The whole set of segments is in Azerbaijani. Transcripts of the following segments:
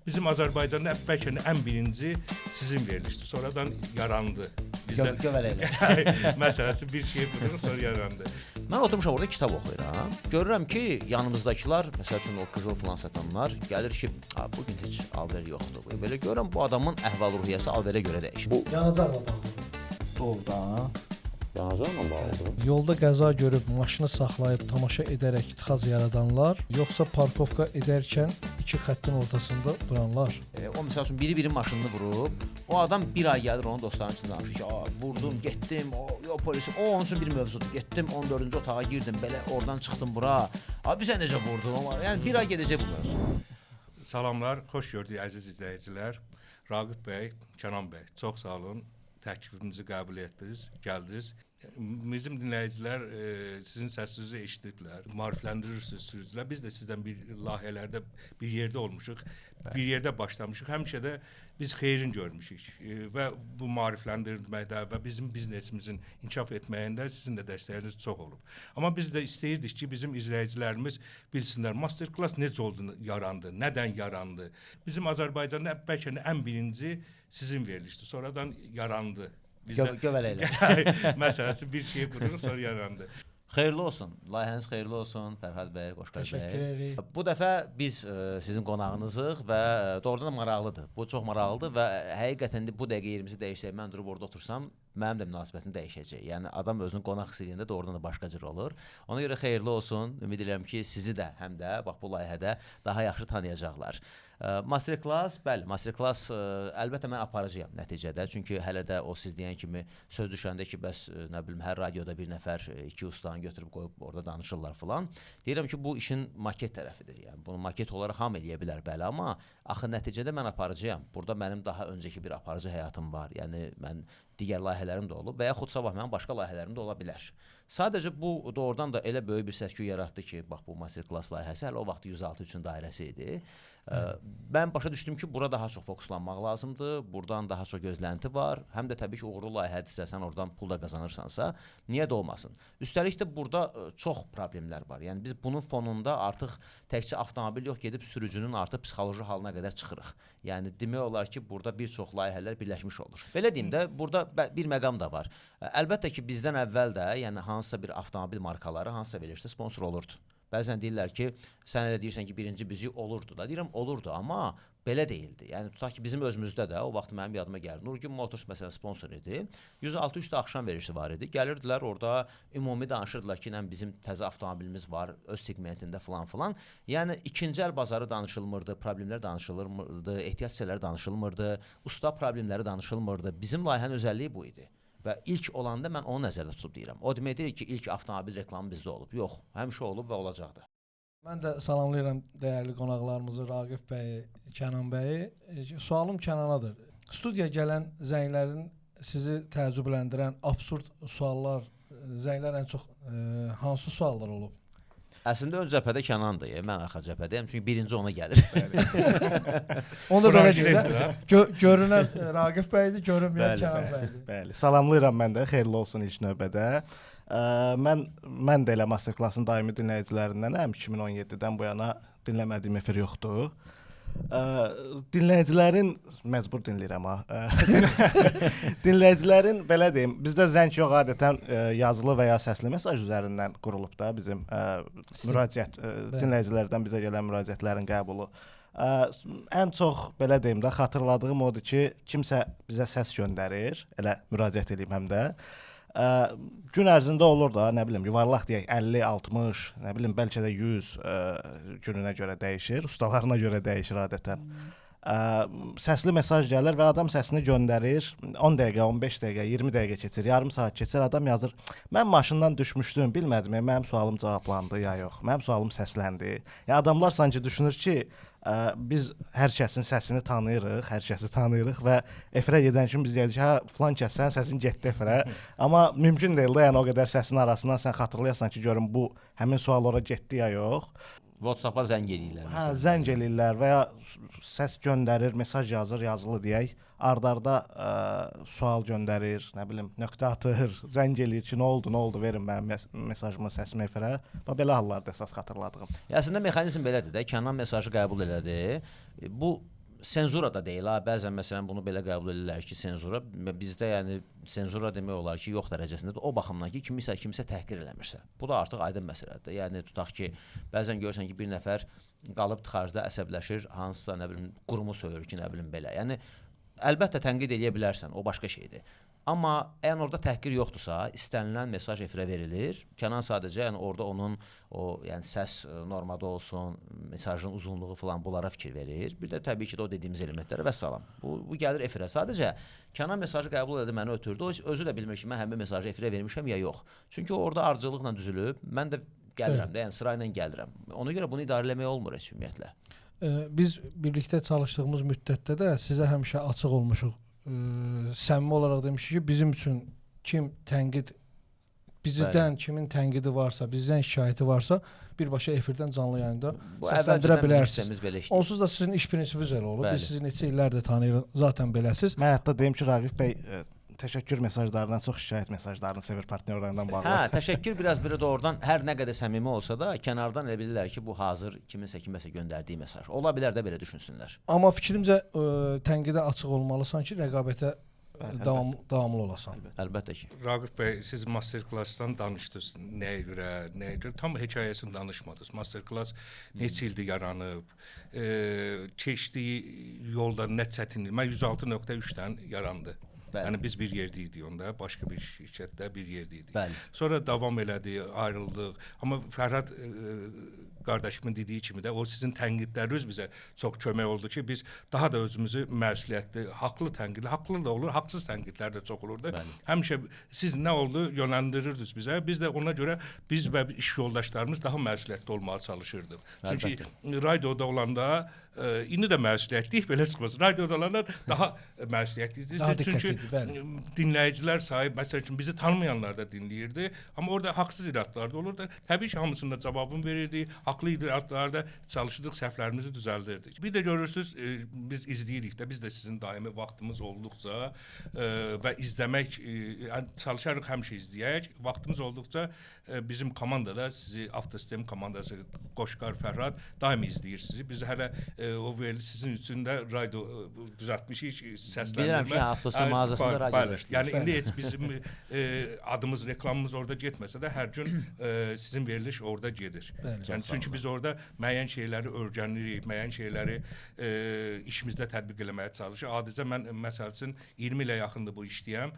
Bizim Azərbaycanda bəlkə ən birinci sizin verilişdir. Sonradan yarandı. Göbələklər. Məsələsi bir şey budur, sonra yarandı. Mən oturmuşam orada kitab oxuyuram. Görürəm ki, yanımızdakılar, məsəl üçün o qızıl filan satanlar gəlir ki, bugün heç alver yoxdur. Belə görürəm bu adamın əhval-ruhiyyəsi alverə görə dəyişir. Bu Yanacaqla bağlı. doğrudan yanacaqla bağlıdır. Yolda qəza görüb maşını saxlayıb tamaşa edərək tıxac yaradanlar, yoxsa parkovka edərkən iki xəttin ortasında duranlar? O məsəl üçün biri maşınını vurub, o adam bir ay gəlir onun dostlarının içində danışır ki, vurdum, getdim, polisi, onun üçün bir mövzudur. Getdim 14-cü otağa girdim, belə oradan çıxdım bura. Abi sən necə vurdun? Yəni bir ay gedəcək bu mövzu. Salamlar, xoş gördük əziz izləyicilər. Raqib bəy, Kənan bəy, çox sağ olun. Təklifimizi qəbul etdiniz, gəldiniz. Bizim dinləyicilər sizin səsinizi eşidiblər, maarifləndirirsiniz sürücülər. Biz də sizdən bir layihələrdə bir yerdə olmuşuq, bir yerdə başlamışıq. Həmişə də biz xeyrin görmüşük və bu maarifləndirməkdə və bizim biznesimizin inkişaf etməyində sizin də dəstəyiniz çox olub. Amma biz də istəyirdik ki, bizim izləyicilərimiz bilsinlər, masterclass necə oldu, yarandı, nədən yarandı. Bizim Azərbaycanda bəlkə ən birinci sizin verilişdir, sonradan yarandı. Göbələklər. Məsələsi bir şey budur, sonra yarandı. Xeyirli olsun, layihəniz xeyirli olsun Fərhad bəy, Qoşqar bəy. Təşəkkür edirik. Bu dəfə biz sizin qonağınızıq və doğrudan da maraqlıdır. Bu çox maraqlıdır və həqiqətən də bu dəqiqə yerimizi dəyişsək, mən durub orada otursam, mənim də münasibətim dəyişəcək. Yəni adam özünü qonaq hiss edəndə doğrudan da başqa cür olur. Ona görə xeyirli olsun. Ümid edirəm ki, sizi də həm də bax bu layihədə daha yaxşı tanıyacaqlar. Masterclass, bəli, masterclass əlbəttə mən aparıcıyam nəticədə. Çünki hələ də o siz deyən kimi söz düşəndə ki, bəs nə bilim hər radioda bir nəfər iki ustanı götürüb qoyub orada danışırlar falan. Deyirəm ki, bu işin maket tərəfidir. Yəni bunu maket olaraq hamı eləyə bilər, bəli, amma axı nəticədə mən aparıcıyam. Burada mənim daha öncəki bir aparıcı həyatım var. Yəni mən digər layihələrim də olub və yaxud sabah mənim başqa layihələrim də ola bilər. Sadəcə bu doğrudan da elə böyük bir səs-küy yaratdı ki, bax bu masterclass layihəsi hələ o vaxt 106 üçün dairəsi idi. Mən başa düşdüm ki, bura daha çox fokuslanmaq lazımdır, buradan daha çox gözlənti var, həm də təbii ki, uğurlu layihədirsə, sən oradan pul da qazanırsansa, niyə də olmasın? Üstəlik də burada çox problemlər var, yəni biz bunun fonunda artıq təkcə avtomobil yox, gedib sürücünün artıq psixoloji halına qədər çıxırıq. Yəni demək olar ki, burada bir çox layihələr birləşmiş olur. Belə deyim də, burada bir məqam da var. Əlbəttə ki, bizdən əvvəl də, yəni hansısa bir avtomobil markaları, hansısa verilişdə sponsor olurdu. Bəzən deyirlər ki, sən elə deyirsən ki, birinci bizi olurdu da. Deyirəm, olurdu, amma belə deyildi. Yəni, tutaq ki, bizim özümüzdə də, o vaxt mənim yadıma gəlir. Nurgün Motors məsələn sponsor idi. 163-də axşam verilişi var idi. Gəlirdilər orada, ümumi danışırdılar ki, bizim təzə avtomobilimiz var, öz segmentində falan. Yəni, ikinci əl bazarı danışılmırdı, problemlər danışılmırdı, ehtiyac hissələri danışılmırdı, usta problemləri danışılmırdı. Bizim layihənin özəlliyi bu idi. Və ilk olanda mən onu nəzərdə tutub deyirəm. O demək deyil ki, ilk avtomobil reklamı bizdə olub. Yox, həmişə olub və olacaq da. Mən də salamlayıram dəyərli qonaqlarımızı, Raqib bəyi, Kənan bəyi. Sualım Kənanadır. Studiya gələn zənglərin sizi təəccübləndirən absurd suallar, zənglər ən çox hansı suallar olub? Əslində ön cəbhədə Kənandır, mən arxa cəbhədəyəm, çünki birinci ona gəlir. Onu da belə deyir. Görünən Raqib bəydir, görünməyən Kənan bəydir. Bəli, salamlayıram mən də, xeyirli olsun ilk növbədə. Mən də elə masterclassın daimi dinləyicilərindənəm, 2017-dən bu yana dinləmədiyim efir yoxdur. Dinləyicilərin məcbur dinləyirəm ha. Dinləyicilərin belə deyim, bizdə zəng yox, adətən yazılı və ya səsli mesaj üzərindən qurulub da bizim müraciət dinləyicilərdən bizə gələn müraciətlərin qəbulu. Ən çox belə deyim də xatırladığım odur ki, kimsə bizə səs göndərir, elə müraciət edeyim həm də. Gün ərzində olur da, nə bilim, yuvarlaq deyək 50, 60, nə bilim, bəlkə də 100 gününə görə dəyişir, ustalarına görə dəyişir adətən. Səsli mesaj gəlir və adam səsini göndərir, 10 dəqiqə, 15 dəqiqə, 20 dəqiqə keçir, yarım saat keçir, adam yazır, mən maşından düşmüşdüm, bilmədim, mənim sualım cavablandı ya yox, mənim sualım səsləndi. Yəni adamlar sanki düşünür ki, biz hər kəsin səsini tanıyırıq və efirə gedən kimi biz deyirik, hə, filan kəs sənin səsin getdi efirə. Amma mümkün deyil də, yəni o qədər səsin arasından sən xatırlayasan ki, görün bu həmin sual ora getdi ya yox. WhatsApp-a zəng edirlər. Hə, zəng edirlər və ya səs göndərir, mesaj yazır, yazılı deyək. Ardarda sual göndərir, nə bilim, nöqtə atır, zəng eləyir ki, nə oldu, verin mənim mesajımı, səsimi efirə. Belə hallarda əsas xatırladığım. Əslində mexanizm belədir də, Kənan mesajı qəbul elədi. Bu senzura da deyil ha. Bəzən məsələn bunu belə qəbul edirlər ki, senzura bizdə yəni senzura demək olar ki, yox dərəcəsindədir. O baxımdan ki, kimsə təhqir eləmirsə. Bu da artıq aydın məsələdir. Yəni tutaq ki, bəzən görürsən ki, bir nəfər qalıb tıxacda əsəbləşir, hansısa nə bilim qurumu söyür ki, nə bilim belə. Yəni əlbəttə tənqid edə bilərsən, o başqa şeydir. Amma əgər orada təhqir yoxdursa, istənilən mesaj efirə verilir. Kənan sadəcə yəni orada onun o yəni səs normada olsun, mesajın uzunluğu falan bunlara fikir verir. Bir də təbii ki də o dediyimiz elementlərə vəssalam. Bu gəlir efirə. Sadəcə Kənan mesajı qəbul edə məni ötürdü. O özü də bilmir ki, mən həmin mesajı efirə vermişəm ya yox. Çünki orada ardıcıllıqla düzülüb. Mən də gəlirəm də, yəni sırayla gəlirəm. Ona görə bunu idarə etmək olmur heç ümumiyyətlə. Biz birlikdə çalışdığımız müddətdə də sizə həmişə açıq olmuşuq. Səmimi olaraq demişik ki, bizim üçün kim tənqid bizdən kimin tənqidi varsa, bizdən şikayəti varsa, birbaşa efirdən canlı yayında səsləndirə bilərsiniz. Onsuz da sizin iş prinsipiniz elə olub. Biz sizi neçə illərdir tanıyırıq, zaten beləsiz. Mən hətta deyim ki, Raqif bəy təşəkkür mesajlarından çox şikayət mesajlarını sevir partnyorlarından bağlı. Hə, təşəkkür biraz biri də oradan hər nə qədər səmimi olsa da kənardan elə bilirlər ki, bu hazır kiminsə göndərdiyi mesaj. Ola bilər də belə düşünsünlər. Amma fikrimcə tənqidə açıq olmalısan ki, rəqabətə davamlı olasan. Əlbəttə ki. Raqif bəy, siz master klassdan danışdınız. Nəyə görə? Tam hekayəsini danışmadınız. Master klass neçə ildir yaranıb? Keçdiyi yolda nə çətinlik? Mən 106.3-dən yarandı. Yəni biz bir yerdə idik onda, başqa bir şirkətdə bir yerdə idik. Bəli. Sonra davam elədi, ayrıldıq. Amma Fərhad qardaşımın dediyi kimi də o sizin tənqidləriniz bizə çox kömək oldu ki, biz daha da özümüzü məsuliyyətli, haqlı tənqid, haqlı da olur, haqsız tənqidlər də çox olurdu. Bəli. Həmişə siz nə oldu yönləndirirdiniz bizə. Biz də ona görə biz və iş yoldaşlarımız daha məsuliyyətli olmağa çalışırdıq. Çünki radioda olanda indi də məsuliyyətliyik belə çıxmasın. Radioda olanda daha məsuliyyətliyik. Çünki dinləyicilər sahib, məsəl üçün bizi tanımayanlar da dinləyirdi. Amma orada haqsız iradlar da olurdu. Təbii ki, hamısında cavabını verirdik. Haqlı iradlarda çalışdıq, səhvlərimizi düzəldirdik. Bir də görürsüz, biz izləyirik də, biz də sizin daimi vaxtımız olduqca və izləmək, çalışarıq həmişə izləyək. Vaxtımız olduqca bizim komandada sizi Avtosistem komandası Qoşqar Fərhad daimi izləyir sizi. Biz hələ o sizin üçün də radio düzəltmişik, səsləndirmə. Bilirəm ki, Avtosistem mağazasında radio işləyir. Yəni indi heç bizim adımız, reklamımız orada getməsə də hər gün sizin veriliş orada gedir. Yəni çünki biz orada müəyyən şeyləri öyrənirik, müəyyən şeyləri işimizdə tətbiq eləməyə çalışırıq. Adicə mən məsəl üçün 20 ilə yaxındır bu işləyəm.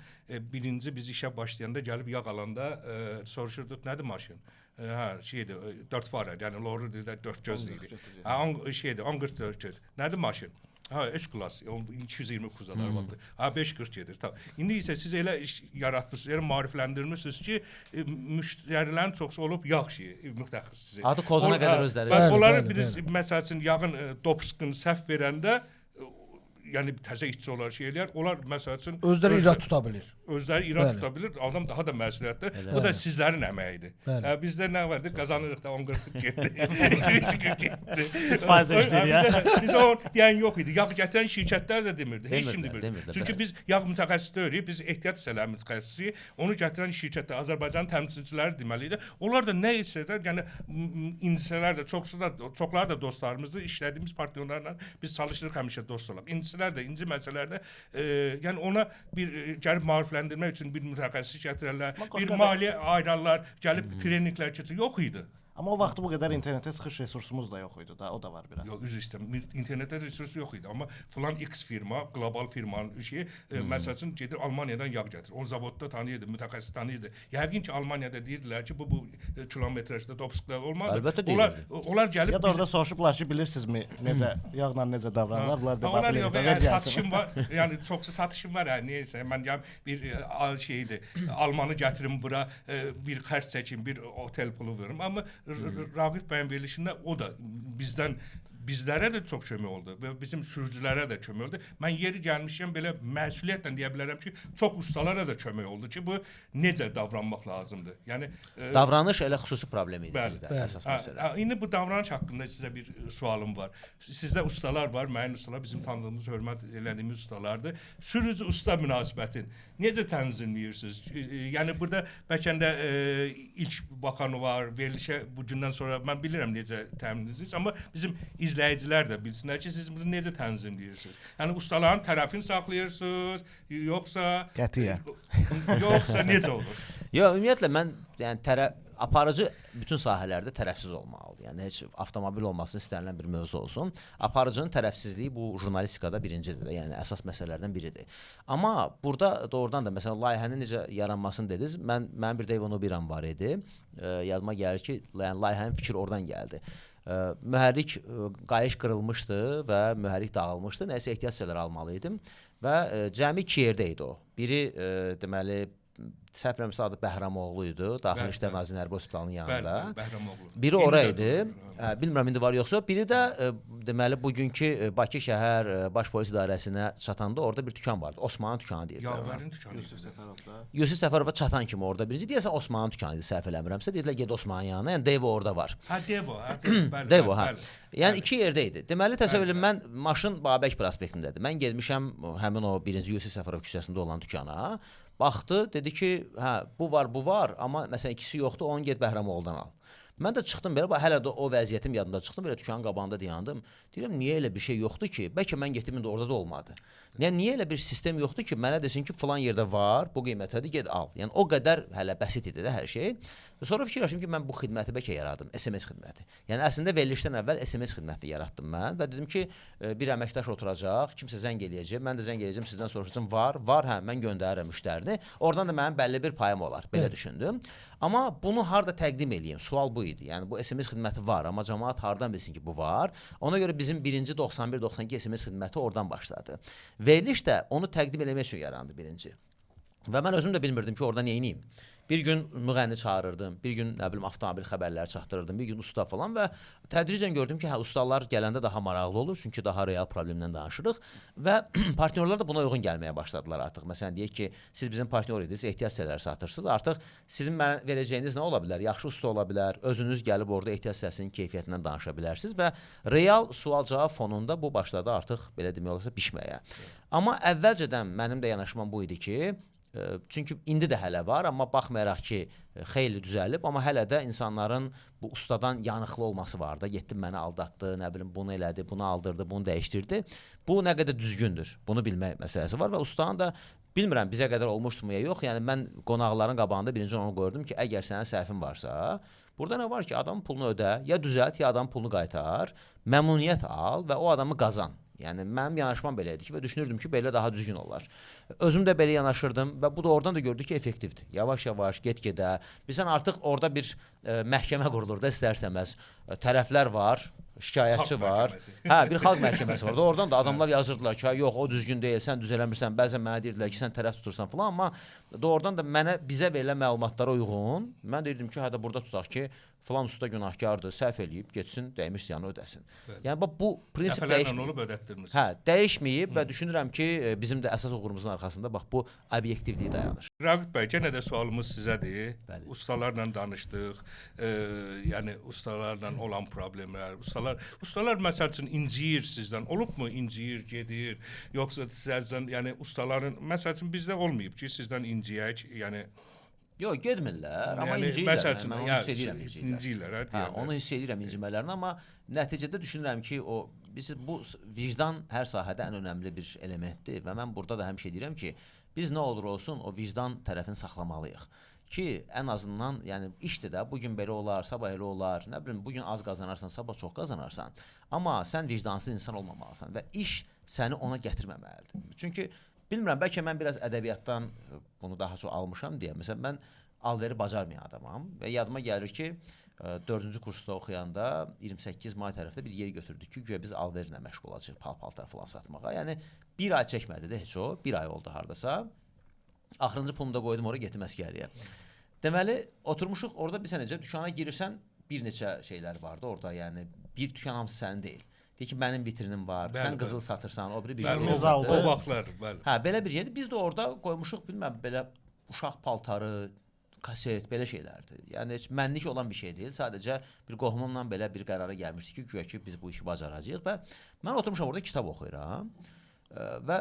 Birinci biz işə başlayanda gəlib yağ alanda soruşurduq, nədir maşın? Hə, şeydir, 4 fara, yəni lorry də 4 gözləyir. Hə, şeydir, 1044 göz. Nədir maşın? Ha, 3 klass, 220 kuzalar vardı. Ha, 540 gedir. Tamam. İndi isə siz elə iş yaratmışsınız, elə maarifləndirmisiniz ki, müştərilərin çoxsu olub yağ şeyi, mütəxəssisi. Adı koduna qədər özləri. Onları biz məsəl üçün yağın dopskını səhv verəndə yəni təzə işçi olar şey eləyər. Onlar məsəl üçün özləri irad tuta bilir. Özləri irad tuta bilir. Adam daha da məsuliyyətli. Bu da sizlərin əməyidir. Bizdə nə vardı? Qazanırıq da 10-40 getdi. İsfaiz işləyir ya. Biz o deyən yox idi. Yağ gətirən şirkətlər də demirdi. Heç kim demirdi. Çünki biz yağ mütəxəssisi deyirik. Biz ehtiyat hissələri mütəxəssisi. Onu gətirən şirkətlər Azərbaycanın təmsilçiləri deməli idi. Onlar da nə etsə də, yəni indisələr də çoxları da dostlarımızdır. İşlədiyimiz partnyorlarla biz çalışırıq həmişə dost olaq. İnci məsələlərdə yəni ona bir gəlib maarifləndirmək üçün bir mütəxəssis gətirərlər, bir maliyyə ayırarlar, gəlib treninqlər keçir. Yox idi. Amma o vaxt bu qədər internetə çıxış resursumuz da yox idi da, o da var biraz. Yox, üzr istəyirəm. İnternetdə resursu yox idi, amma filan X firma, qlobal firmanın şeyi, məsəl üçün gedir Almaniyadan yağ gətirir. O zavodda tanıyırdı, mütəxəssis tanıyırdı. Yəqin ki, Almaniyada deyirdilər ki, bu kilometrajda dopsklar olmaz. Əlbəttə deyirlər. Onlar gəlib ya da orada soruşublar ki, bilirsinizmi necə yağla necə davranırlar? Bunlar da onlar yox, satışım var. Yəni çoxsu satışım var, nəysə mən gəlib bir şeydir. Almanı gətirim bura, bir xərc çəkim, bir otel pulu verim. Amma Raqif bəyin verilişində o da bizlərə də çox kömək oldu və bizim sürücülərə də kömək oldu. Mən yeri gəlmişəm belə məsuliyyətlə deyə bilərəm ki, çox ustalara da kömək oldu ki, bu necə davranmaq lazımdır. Yəni davranış elə xüsusi problem idi bizdə əsas məsələ. İndi bu davranış haqqında sizə bir sualım var. Sizdə ustalar var, müəyyən ustalar, bizim tanıdığımız, hörmət elədiyimiz ustalardır. Sürücü usta münasibətin necə tənzimləyirsiniz? Yəni burada bəlkə də ilk baxan var, verilişə bu gündən sonra mən bilirəm necə təmin edirsiniz, amma bizim izləyicilər də bilsinlər ki, siz bunu necə tənzimləyirsiniz. Yəni ustaların tərəfini saxlayırsınız, yoxsa Qətiyyən. yoxsa necə olur? Yox, ümumiyyətlə mən yəni aparıcı bütün sahələrdə tərəfsiz olmalıdır. Yəni heç avtomobil olmasını istənilən bir mövzu olsun. Aparıcının tərəfsizliyi bu jurnalistikada birincidir də, yəni əsas məsələlərdən biridir. Amma burada doğrudan da məsələn layihənin necə yaranmasını dediniz. Mənim bir Devon Oberon var idi. Yadıma gəlir ki, yəni layihənin fikri oradan gəldi. Mühərrik qayış qırılmışdı və mühərrik dağılmışdı. Nəsə ehtiyat almalı idim və cəmi 2 yerdə idi o. Biri deməli səhv eləmirəmsə adı Bəhramoğlu idi, Daxili İşlər Nazirinin Hərbi Hospitalının yanında. Bəli, Bəhramoğlu. Biri ora idi. Bilmirəm indi var yoxsa. Biri də deməli bugünkü Bakı şəhər Baş Polis İdarəsinə çatanda orada bir dükan vardı. Osmanlı dükanı deyirlər. Yavərin dükanı. Yusif Səfərova çatan kimi orada birinci deyəsən Osmanlı dükanı idi, səhv eləmirəmsə. Dedilər get Osmanlı yanına. Yəni Devo orada var. Ha Devo, bəli. Devo, ha. Yəni 2 yerdə idi. Deməli təsəvvür edin, mən maşın Babək prospektindədir. Mən getmişəm həmin o birinci Yusif Səfərov küçəsində olan dükana. Baxdı, dedi ki, hə, bu var, amma məsələn ikisi yoxdur, onu get Bəhramoğludan al. Mən də çıxdım belə, hələ də o vəziyyətim yadımda çıxdım, belə dükanın qabağında dayandım. Deyirəm, niyə elə bir şey yoxdur ki, bəlkə mən getdim indi orada da olmadı. Yəni niyə elə bir sistem yoxdur ki, mənə desin ki, falan yerdə var, bu qiymətədir, get al. Yəni o qədər hələ bəsit idi də hər şey. Sonra fikirləşdim ki, mən bu xidməti bəlkə yaradım, SMS xidməti. Yəni əslində verilişdən əvvəl SMS xidmətini yaratdım mən və dedim ki, bir əməkdaş oturacaq, kimsə zəng eləyəcək, mən də zəng eləyəcəm, sizdən soruşacağam, var, hə, mən göndərirəm müştərini. Oradan da mənim bəlli bir payım olar, belə düşündüm. Amma bunu harda təqdim eləyim? Sual bu idi. Yəni bu SMS xidməti var, amma cəmaət hardan bilsin ki, bu var? Ona görə bizim birinci 91-92 SMS xidməti oradan başladı. Veriliş də onu təqdim eləmək üçün yarandı birinci. Və mən özüm də bilmirdim ki, orada nə edeyim. Bir gün müğənni çağırırdım, bir gün nə bilim avtomobil xəbərləri çatdırırdım, bir gün usta falan və tədricən gördüm ki, hə ustalar gələndə daha maraqlı olur, çünki daha real problemdən danışırıq və partnyorlar da buna uyğun gəlməyə başladılar artıq. Məsələn deyək ki, siz bizim partnyor idiniz, ehtiyat hissələri satırsınız, artıq sizin mənə verəcəyiniz nə ola bilər? Yaxşı usta ola bilər, özünüz gəlib orada ehtiyat hissəsinin keyfiyyətindən danışa bilərsiniz və real sual-cavab fonunda bu başladı artıq belə demək olarsa bişməyə. Amma əvvəlcədən mənim də yanaşmam bu idi ki, çünki indi də hələ var, amma baxmayaraq ki, xeyli düzəlib, amma hələ də insanların bu ustadan yanıqlı olması var da, getdi mənə aldatdı, nə bilim bunu elədi, bunu aldırdı, bunu dəyişdirdi. Bu nə qədər düzgündür, bunu bilmək məsələsi var və ustanın da bilmirəm bizə qədər olmuşdumu ya yox, yəni mən qonaqların qabağında birinci onu qoyurdum ki, əgər sənin səhvin varsa, burada nə var ki, adamın pulunu ödə, ya düzəlt, ya adamın pulunu qaytar, məmnuniyyət al və o adamı qazan. Yəni mənim yanaşmam belə idi ki, və düşünürdüm ki, belə daha düzgün olar. Özüm də belə yanaşırdım və bu da oradan da gördük ki, effektivdir. Yavaş-yavaş, get-gedə. Bizdən artıq orada bir məhkəmə qurulur da istər-istəməz. Tərəflər var, şikayətçi var. Hə, bir xalq məhkəməsi var. Oradan da adamlar yazırdılar ki, yox, o düzgün deyil, sən düz eləmirsən. Bəzən mənə deyirdilər ki, sən tərəf tutursan falan, amma doğrudan da bizə verilən məlumatlara uyğun, mən deyirdim ki, hədə burada tutaq ki, falan usta günahkardır, səhv eləyib, getsin, dəymiş ziyanı ödəsin. Yəni bu prinsip dəyişməyib. Hə, dəyişməyib və düşünürəm ki, bizim də əsas uğurumuzun arxasında bax bu obyektivlik dayanır. Raqib bəy, yenə də sualımız sizədir. Bəli. Ustalarla danışdıq. Yəni ustalarla olan problemlər, ustalar məsəl üçün inciyir sizdən. Olubmu inciyir, gedir, yoxsa sizdən, yəni ustaların məsəl üçün bizdə olmayıb ki, sizdən inciyək, yəni yox, getmirlər, amma yəni, inciyirlər. Məsələn, mən onu hiss edirəm inciyirlər. Hə, onu hiss edirəm incimələrini, amma nəticədə düşünürəm ki, bu vicdan hər sahədə ən önəmli bir elementdir və mən burada da həmişə deyirəm ki, biz nə olur olsun o vicdan tərəfini saxlamalıyıq. Ki, ən azından, yəni işdir də, bugün belə olar, sabah elə olar, nə bilim, bugün az qazanarsan, sabah çox qazanarsan, amma sən vicdansız insan olmamalısan və iş səni ona gətirməməlidir. Çünki bilmirəm, bəlkə mən biraz ədəbiyyatdan bunu daha çox almışam deyə. Məsələn, mən alveri bacarmayan adamam və yadıma gəlir ki, 4-cü kursda oxuyanda 28 may tərəfdə bir yer götürdük ki, güya biz alverlə məşğul olacaq, pal-paltar falan satmağa. Yəni, bir ay çəkmədi də heç o, bir ay oldu hardasa. Axırıncı pulumu da qoydum oraya, getdim əsgəriyə. Deməli, oturmuşuq orada bir sənəcə dükana girirsən, bir neçə şeylər vardı orada, yəni bir dükan hamısı sənin deyil. Deyir ki, mənim vitrinim var, sən qızıl satırsan, o biri bir şey satır. O vaxtlar, bəli. Hə, belə bir yerdir. Biz də orada qoymuşuq, bilməm, belə uşaq paltarı, kaset, belə şeylərdir. Yəni heç mənlik olan bir şey deyil. Sadəcə bir qohumumla belə bir qərara gəlmişdik ki, güya ki, biz bu işi bacaracağıq və mən oturmuşam orada kitab oxuyuram və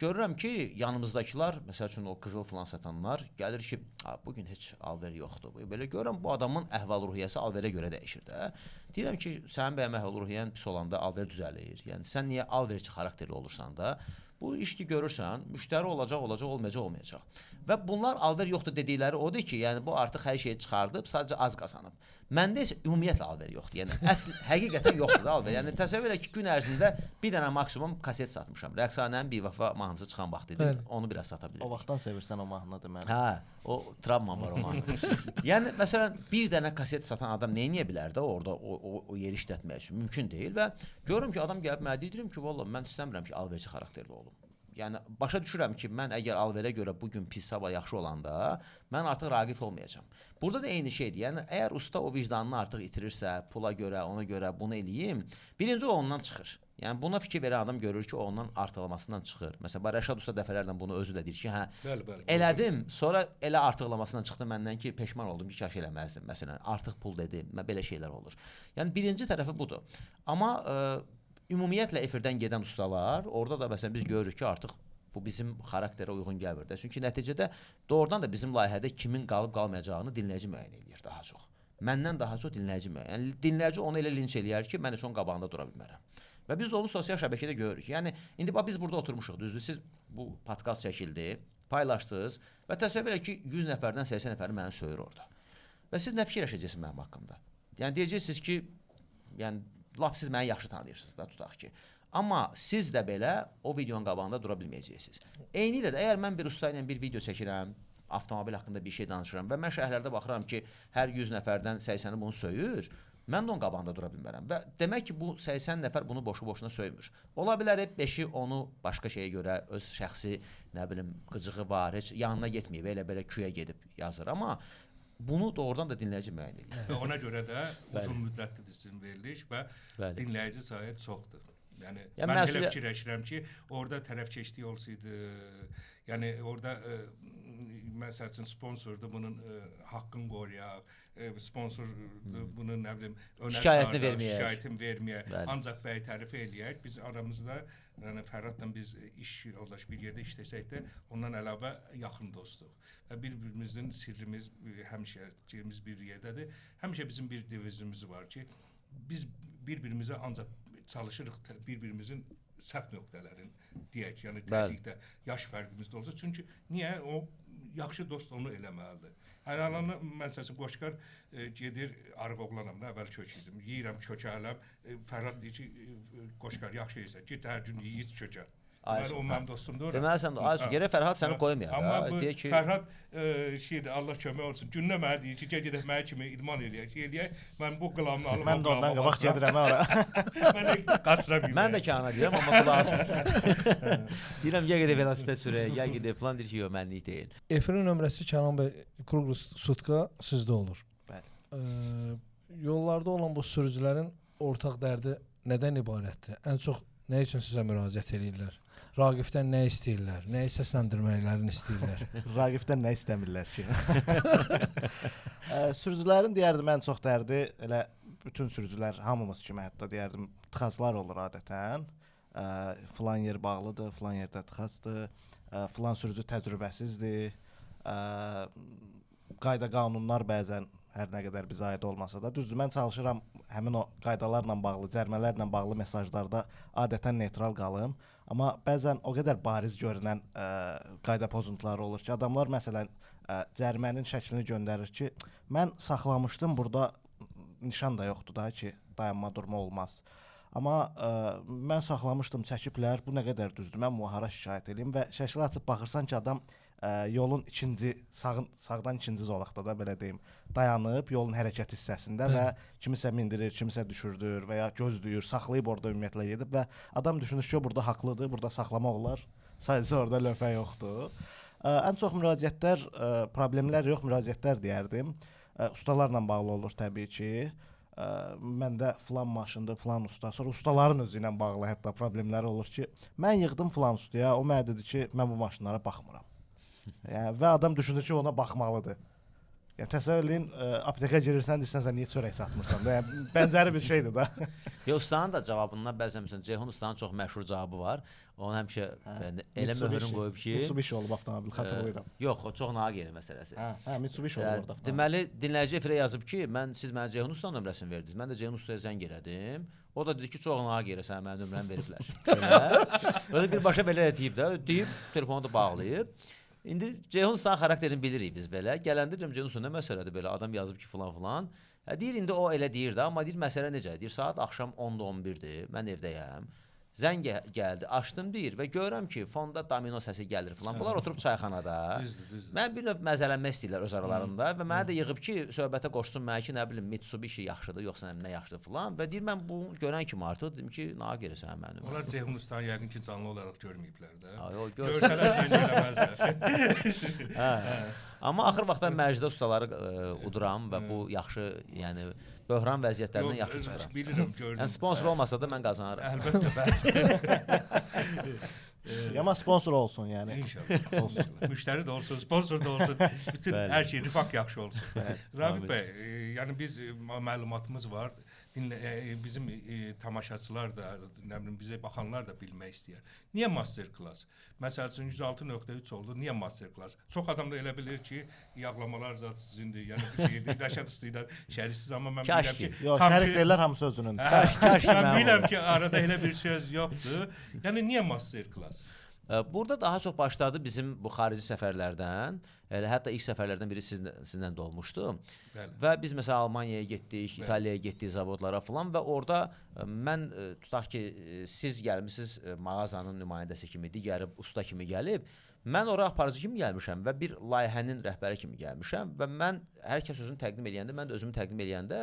görürəm ki, yanımızdakılar, məsəl üçün o qızıl filan satanlar gəlir ki, bu gün heç alver yoxdur. Belə görürəm bu adamın əhval-ruhiyyəsi alverə görə dəyişir də. Deyirəm ki, sənin bəyəm əhval-ruhiyyən pis olanda alver düzəlir. Yəni sən niyə alverçi xarakterli olursan da? Bu işi görürsən, müştəri olacaq, olmayacaq. Və bunlar alver yoxdur dedikləri odur ki, yəni bu artıq hər şeyi çıxardıb, sadəcə az qazanıb. Məndə isə ümumiyyətlə alver yoxdur. Yəni əsl həqiqətən yoxdur da alver. Yəni təsəvvür elə ki, gün ərzində bir dənə maksimum kaset satmışam. Rəqsanənin Bivəfa mahnısı çıxan vaxt idi. Onu biraz sata bilirdik. O vaxtdan sevirsən o mahnını deməli. Hə, o travmam var o mahnı. Yəni məsələn bir dənə kaset satan adam nə edə bilər də orada o yeri işlətmək üçün mümkün deyil və görürəm ki, adam gəlib mənə deyirəm ki, vallah mən istəmirəm ki, alverçi xarakterli olum. Yəni başa düşürəm ki, mən əgər alverə görə bu gün pis, sabah yaxşı olanda, mən artıq Raqif olmayacağam. Burada da eyni şeydir. Yəni əgər usta o vicdanını artıq itirirsə, pula görə, ona görə bunu eləyim, birinci o ondan çıxır. Yəni buna fikir verən adam görür ki, o ondan artıqlamasından çıxır. Məsələn, Rəşad usta dəfələrlə bunu özü də deyir ki, hə, Bəli. elədim, sonra elə artıqlamasından çıxdı məndən ki, peşman oldum ki, kaş eləməzdim. Məsələn, artıq pul dedi, belə şeylər olur. Yəni birinci tərəfi budur. Amma ümumiyyətlə efirdən gedən ustalar, orada da məsələn biz görürük ki, artıq bu bizim xarakterə uyğun gəlmir də. Çünki nəticədə doğrudan da bizim layihədə kimin qalıb qalmayacağını dinləyici müəyyən edir daha çox. Məndən daha çox dinləyici müəyyən. Yəni dinləyici onu elə linç eləyər ki, mən heç onun qabağında dura bilmərəm. Və biz də onu sosial şəbəkədə görürük. Yəni indi bax biz burada oturmuşuq, düzdür? Siz bu podkast çəkildi, paylaşdınız və təsəvvür edin ki, 100 nəfərdən 80 nəfəri məni söyür orada. Və siz nə fikirləşəcəksiniz mənim haqqımda? Yəni deyəcəksiniz ki, yəni lap siz məni yaxşı tanıyırsınız da, tutaq ki. Amma siz də belə o videonun qabağında dura bilməyəcəksiniz. Eynilə də əgər mən bir usta ilə bir video çəkirəm, avtomobil haqqında bir şey danışıram və mən şərhlərdə baxıram ki, hər 100 nəfərdən 80-i bunu söyür, mən də onun qabağında dura bilmərəm. Və demək ki, bu 80 nəfər bunu boşu-boşuna söymür. Ola bilər 5-i onu başqa şeyə görə öz şəxsi, nə bilim, qıcığı var, heç yanına getməyib, elə-belə küyə gedib yazır. Amma bunu doğrudan da dinləyici müəyyən edir. Və ona görə də uzun müddətli dizin veriliş və dinləyici sayı çoxdur. Yəni mən elə fikirləşirəm ki, orada tərəfkeşlik olsaydı, yəni orada məsəl üçün sponsordur bunun haqqını qoruyaq, sponsordur bunun nə bilim şikayətini verməyək, ancaq bəy tərif eləyək. Biz aramızda yəni Fərhadla biz iş yoldaş bir yerdə işləsək də ondan əlavə yaxın dostuq. Və bir-birimizin sirrimiz həmişə bir yerdədir. Həmişə bizim bir devizimiz var ki, biz bir-birimizə ancaq çalışırıq bir-birimizin səhv nöqtələrini deyək, yəni təklikdə yaş fərqimiz də olacaq. Çünki niyə o yaxşı dost onu eləməlidir. Hər alanı məsələn Qoşqar gedir arıq oğlanam da əvvəl kök yedim. Yeyirəm kökələm. Fərhad deyir ki, Qoşqar yaxşı yeyirsən. Get hər gün yeyir kökə. O mənim dostumdur. Deməli sən Aysu gərək Fərhad səni qoymayaq da. Amma bu Fərhad şeydir, Allah kömək olsun. Gündə mənə deyir ki, gedək mənə kimi idman eləyək. Mən bu qılamını alım. Mən də ondan qabaq gedirəm ora. Mən də qaçıram. Mən də kana deyirəm, amma qulaq asmır. Deyirəm ya gedək velosiped sürək, ya gedək falan deyir ki, yox mənlik deyil. Efirin nömrəsi Kənan bəy Kruger Sutka sizdə olur. Bəli. Yollarda olan bu sürücülərin ortaq dərdi nədən ibarətdir? Ən çox nə üçün sizə müraciət edirlər? Raqifdən nə istəyirlər? Nəyi səsləndirməklərini istəyirlər? Raqifdən nə istəmirlər ki? Sürücülərin deyərdim ən çox dərdi elə bütün sürücülər hamımız kimi hətta deyərdim tıxaclar olur adətən. Filan yer bağlıdır, filan yerdə tıxacdır, filan sürücü təcrübəsizdir. Qayda qanunlar bəzən hər nə qədər bizə aid olmasa da, düzdür, mən çalışıram həmin o qaydalarla bağlı, cərimələrlə bağlı mesajlarda adətən neytral qalım. Amma bəzən o qədər bariz görünən qayda pozuntuları olur ki, adamlar məsələn cərimənin şəklini göndərir ki, mən saxlamışdım, burada nişan da yoxdur da ki, dayanma durma olmaz. Amma mən saxlamışdım, çəkiblər, bu nə qədər düzdür, mən mühara şikayət edeyim və şəkli açıb baxırsan ki, adam yolun sağdan ikinci zolaqda da belə deyim, dayanıb yolun hərəkət hissəsində və kimisə mindirir, kimisə düşürdür və ya gözləyir, saxlayıb orada ümumiyyətlə gedib və adam düşünür ki, burada haqlıdır, burada saxlamaq olar, sadəcə orada lövhə yoxdur. Ən çox müraciətlər, problemlər yox, müraciətlər deyərdim. Ustalarla bağlı olur təbii ki. Məndə filan maşındır, filan usta, sonra ustaların özü ilə bağlı hətta problemləri olur ki, mən yığdım filan ustaya, o mənə dedi ki, mən bu maşınlara baxmıram. Yəni, və adam düşünür ki, ona baxmalıdır. Yəni təsəvvür eləyin, aptekə girirsən, deyirsən sən niyə çörək satmırsan da? Yəni bənzəri bir şeydir da. Ya ustanın da cavabından bəzən məsələn Ceyhun ustanın çox məşhur cavabı var. Onu həmişə elə möhürün qoyub ki, Mitsubishi olub avtomobil, xatırlayıram. Yox, o çox naqiri məsələsi. Hə, Mitsubishi olub orada avtomobil. Deməli, dinləyici efirə yazıb ki, siz mənə Ceyhun ustanın nömrəsini verdiniz. Mən də Ceyhun ustaya zəng elədim. O da dedi ki, çox naqiri sən mənim nömrəmi veriblər. Belə birbaşa belə deyib də, deyib telefonu da bağlayıb. İndi Ceyhun ustanın xarakterini bilirik biz belə. Gələndə deyirəm Ceyhun usta nə məsələdir belə? Adam yazıb ki, filan. Deyir indi o elə deyir də, amma deyir məsələ necə? Deyir saat axşam 10-da 11-dir. Mən evdəyəm. Zəng gəldi, açdım deyir və görürəm ki, fonda domino səsi gəlir filan. Bunlar oturub çayxanada. Düzdür. Mən bir növ məzələnmək istəyirlər öz aralarında və mənə də yığıb ki, söhbətə qoşsun mənə ki, nə bilim Mitsubishi yaxşıdır, yoxsa nə yaxşıdır filan və deyir mən bunu görən kimi artıq dedim ki, naqirisən mənim. Onlar Ceyhun ustanı yəqin ki, canlı olaraq görməyiblər də. O Görsələr zəng eləməzlər. Amma axır vaxtda mərcidə ustaları uduram və bu yaxşı, yəni böhran vəziyyətlərindən yaxşı çıxıram. Bilirəm, gördüm. Yəni sponsor olmasa da mən qazanıram. Əlbəttə, bəli. Amma sponsor olsun, yəni. İnşallah. Olsun. Müştəri də olsun, sponsor da olsun. Bütün hər şey rifaq yaxşı olsun. Raqib bəy, yəni biz məlumatımız var. Bizim tamaşaçılar da, nə bilim bizə baxanlar da bilmək istəyir. Niyə master class? Məsəl üçün 106.3 oldu. Niyə master class? Çox adam da elə bilir ki, yağlamalar zat sizindir. Yəni bu şeydir, Rəşad Üstüydən şərisiz, amma mən bilirəm ki, yox, şərik deyirlər hamısı özünün. Mən bilirəm ki, arada elə bir söz yoxdur. Yəni niyə master class? Burada daha çox başladı bizim bu xarici səfərlərdən. Hətta ilk səfərlərdən biri sizinlə də olmuşdu. Bəli. Və biz məsələn Almaniyaya getdik, İtaliyaya getdik zavodlara falan və orada mən tutaq ki, siz gəlmisiniz mağazanın nümayəndəsi kimi, digəri usta kimi gəlib. Mən ora aparıcı kimi gəlmişəm və bir layihənin rəhbəri kimi gəlmişəm və mən hər kəs özünü təqdim eləyəndə, mən də özümü təqdim eləyəndə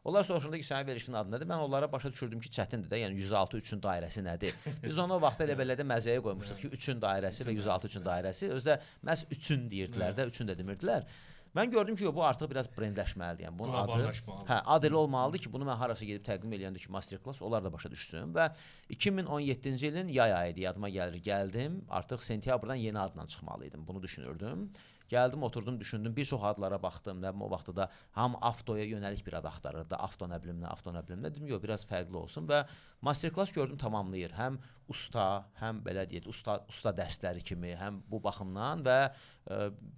onlar soruşanda ki, sənin verilişin adı nədir? Mən onlara başa düşürdüm ki, çətindir də, yəni 106-3-ün dairəsi nədir? Biz onu o vaxt elə belə də məzəyə qoymuşduq ki, 3-ün dairəsi və 106-3-ün dairəsi. Özdə məhz 3-ün deyirdilər də, 3-ün də demirdilər. Mən gördüm ki, bu artıq biraz brendləşməlidir. Yəni bunun adı, ad elə olmalıdır ki, bunu mən harasa gedib təqdim eləyəndə ki, master class, onlar da başa düşsün və 2017-ci ilin yay ayı idi, yadıma gəlir. Gəldim, artıq sentyabrdan yeni adla çıxmalıydım. Bunu düşünürdüm. Gəldim, oturdum, düşündüm, bir çox adlara baxdım. O vaxtda da hamı avtoya yönəlik bir ad axtarırdı. Avto nə bilim nə. Dedim, yox, biraz fərqli olsun və master class gördüm tamamlayır. Həm usta, həm belə deyək, usta dərsləri kimi, həm bu baxımdan və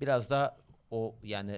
biraz da o, yəni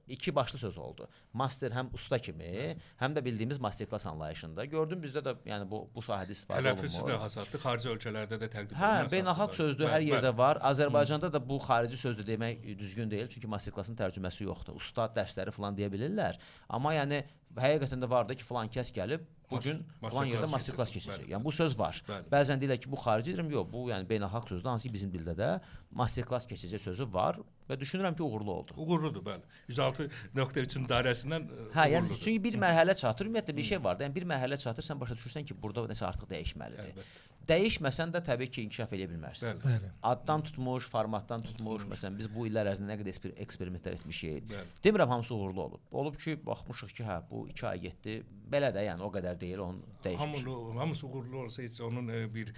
iki başlı söz oldu. Master həm usta kimi, həm də bildiyimiz master class anlayışında. Gördüm bizdə də yəni bu sahədə istifadə olunmur. Tələffüzü də hasaddır, xarici ölkələrdə də təqdim olunur. Hə, beynəlxalq sözdür, hər yerdə var. Azərbaycanda da bu xarici sözdür demək düzgün deyil, çünki master classın tərcüməsi yoxdur. Usta dərsləri falan deyə bilirlər. Amma yəni həqiqətən də var da ki, filan kəs gəlib bu gün filan yerdə master class keçəcək. Yəni bu söz var. Bəzən deyirlər ki, bu xarici, deyirəm, yox, bu yəni beynəlxalq sözdür, hansı ki bizim dildə də master class keçəcək sözü var və düşünürəm ki, uğurlu oldu. Uğurludur, bəli. 106.3-ün dairəsindən hə, yəni çünki bir mərhələ çatır, ümumiyyətlə bir şey var da, yəni bir mərhələ çatır, sən başa düşürsən ki, burada nəsə artıq dəyişməlidir. Əlbəttə. Dəyişməsən də təbii ki, inkişaf edə bilmərsən. Bəli. Addan tutmuş, formatdan tutmuş, məsələn biz bu illər ərzində nə qədər eksperimentlər etmişik. Demirəm hamısı uğurlu olub. Olub ki, baxmışıq ki, hə, bu 2 ay getdi. Belə də, yəni o qədər deyil, onun dəyişmiş. Hamısı uğurlu olsa heç onun bir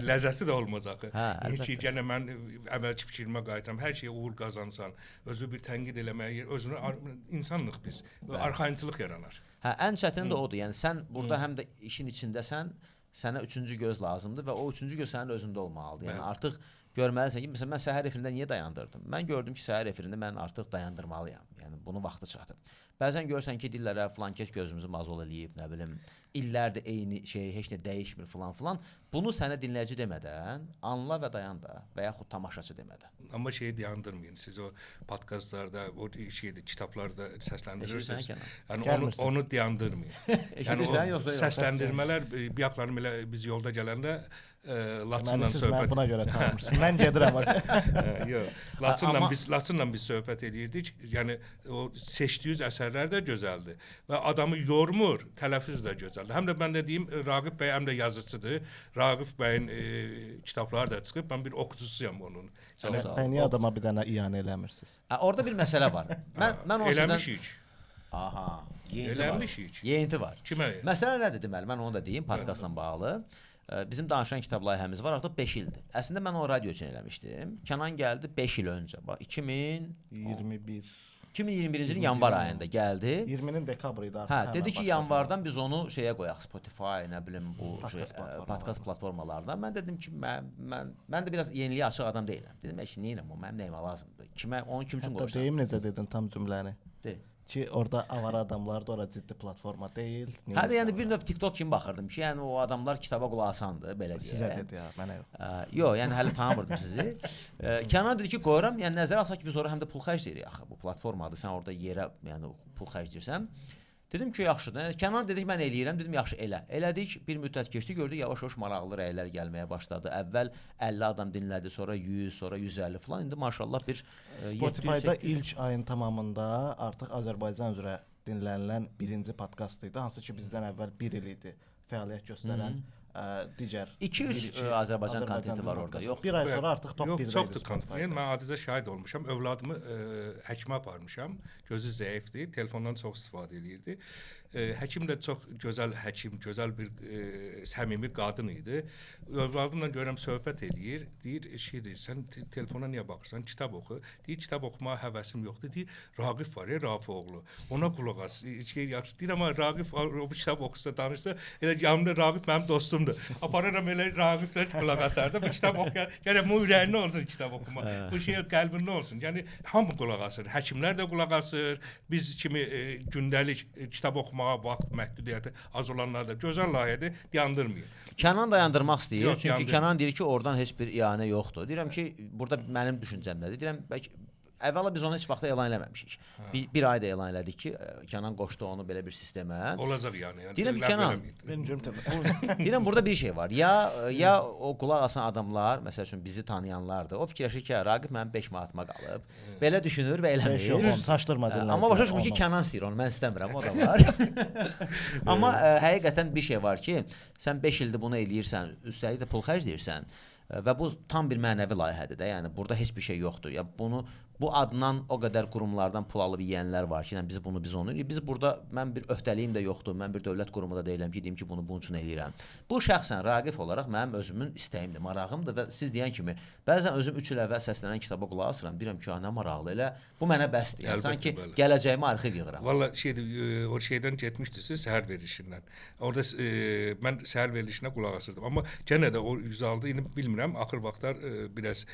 ləzzəti də olmaz axı. Heç yenə mən əvvəlki fikrimə qayıtıram. Hər şeyə uğur qazansan, özü bir tənqid eləməyə, özünü insanlıq biz, arxayınçılıq yaranar. Hə, ən çətini də odur. Yəni sən burada həm də işin içindəsən, sənə üçüncü göz lazımdır və o üçüncü göz sənin özündə olmalıdır. Yəni artıq görməlisən ki, məsələn mən səhər efirində niyə dayandırdım? Mən gördüm ki, səhər efirində mən artıq dayandırmalıyam. Yəni bunun vaxtı çatıb. Bəzən görsən ki, dillərə flankət gözümüzü mazol eləyib, nə bilim, illərdir eyni şey, heç nə dəyişmir filan. Bunu sənə dinləyici demədən anla və dayan da və yaxud tamaşaçı demədən. Amma şeyi dayandırmayın. Siz o podkastlarda, o şeydə, kitablarda səsləndirirsiniz. Yəni onu dayandırmayın. Yəni o səsləndirmələr bir yaxlarım elə biz yolda gələndə Laçınla söhbət. Mən buna görə çağırmışdım. Mən gedirəm. Yox. Laçınla biz söhbət edirdik. Yəni o seçdiyiniz əsərlər də gözəldir və adamı yormur, tələffüz də gözəldir. Həm də mən də deyim, Raqib bəy həm də yazıçıdır. Raqib bəyin kitabları da çıxıb. Mən bir oxucusuyam onun. Yəni niyə adama bir dənə iyanə eləmirsiniz? Orada bir məsələ var. Mən o eləmişik. Aha, eləmişik. Yeyinti var. Kimə? Məsələ nədir deməli? Mən onu da deyim podkastla bağlı. Bizim danışan kitab layihəmiz var, artıq 5 ildir. Əslində mən o radio üçün eləmişdim. Kənan gəldi 5 il öncə. Bax 2021-ci ilin yanvar ayında gəldi. 20-nin dekabrı idi artıq. Hə, dedi ki, yanvardan biz onu şeyə qoyaq, Spotify, nə bilim bu podkast platformalarına. Mən dedim ki, mən də biraz yeniliyə açıq adam deyiləm. Dedim ki, niyə o mənim nəyimə lazımdır? Onu kim üçün qoyursan? Deyim necə dedin tam cümləni? De. Ki orada avara adamlardır, ora ciddi platforma deyil. Hə, yəni bir növ TikTok kimi baxırdım ki, yəni o adamlar kitaba qulaq asandı, belə deyək. Sizə dedi ya, mənə yox. Yox, yəni hələ tanımırdım sizi. Kənan dedi ki, qoyuram, yəni nəzərə alsaq ki, biz ora həm də pul xərcləyirik axı. Bu platformadır, sən orada yerə, yəni pul xərcləyirsən. Dedim ki, yaxşıdır. Kənan dedi ki, mən eləyirəm. Dedim, yaxşı, elə. Elədik, bir müddət keçdi, gördük, yavaş-yavaş maraqlı rəylər gəlməyə başladı. Əvvəl 50 adam dinlədi, sonra 100, sonra 150 falan. İndi maşallah bir Spotify-da ilk ayın tamamında artıq Azərbaycan üzrə dinlənilən birinci podkast idi. Hansı ki, bizdən əvvəl 1 il idi fəaliyyət göstərən digər 2-3 Azərbaycan kontenti var orada. Yox. Bir ay sonra artıq top 1-də idi. Yox, çoxdur kontent. Mən adicə şahid olmuşam. Övladımı həkimə aparmışam. Gözü zəifdir, telefondan çox istifadə eləyirdi. Həkim də çox gözəl həkim, gözəl bir səmimi qadın idi. Övladımla görürəm söhbət eləyir. Deyir, sən telefona niyə baxırsan? Kitab oxu. Deyir, kitab oxumağa həvəsim yoxdur. Deyir, Raqif var ya, Rafifoğlu. Ona qulaq as. Yaxşı. Deyir, amma Raqif o kitab oxusa, danışsa, elə yanımda Raqif mənim dostumdur. Apararam elə Raqiflə qulaq asardı. Bu kitab oxuyan, yəni bu ürəyində olsun kitab oxuma. Bu şey qəlbində olsun. Yəni hamı qulaq asır. Həkimlər də qulaq asır. Biz kimi gündəlik kitab oxumağa vaxt məhdudiyyəti az olanlar da gözəl layihədir, yandırmayın. Kənan dayandırmaq istəyir. Yox, çünki Kənan deyir ki, oradan heç bir iyanə yoxdur. Deyirəm ki, burada mənim düşüncəm nədir? Deyirəm, bəlkə əvvəla biz onu heç vaxt elan eləməmişik. Bir ayda elan elədik ki, Kənan qoşdu onu belə bir sistemə. Olacaq yəni. Deyirəm ki, Kənan, deyirəm burada bir şey var. Ya o qulaq asan adamlar, məsəl üçün bizi tanıyanlardır. O fikirləşir ki, Raqif mənim 5 manatıma qalıb. Belə düşünür və eləmir. Çaşdırma dinləyicilər. Amma başa düşmür ki, Kənan istəyir onu, mən istəmirəm, o da var. Amma həqiqətən bir şey var ki, sən 5 ildir bunu eləyirsən, üstəlik də pul xərcləyirsən və bu tam bir mənəvi layihədir də. Yəni burada heç bir şey yoxdur. Ya bu adnan o qədər qurumlardan pul alıb yeyənlər var ki, yəni biz onu eləyirik. Biz burada mən bir öhdəliyim də yoxdur. Mən bir dövlət qurumu da deyiləm ki, deyim ki, bunu bunun üçün eləyirəm. Bu şəxsən Raqif olaraq mənim özümün istəyimdir, marağımdır və siz deyən kimi bəzən özüm 3 il əvvəl səslənən kitaba qulaq asıram. Deyirəm ki, nə maraqlı elə. Bu mənə bəsdir. Yəni sanki gələcəyimi arxiv yığıram. Valla o şeydən getmişdiniz səhər verilişindən. Orada mən səhər verilişinə qulaq asırdım. Amma yenə də o 106 indi bilmirəm. Axır vaxtlar biraz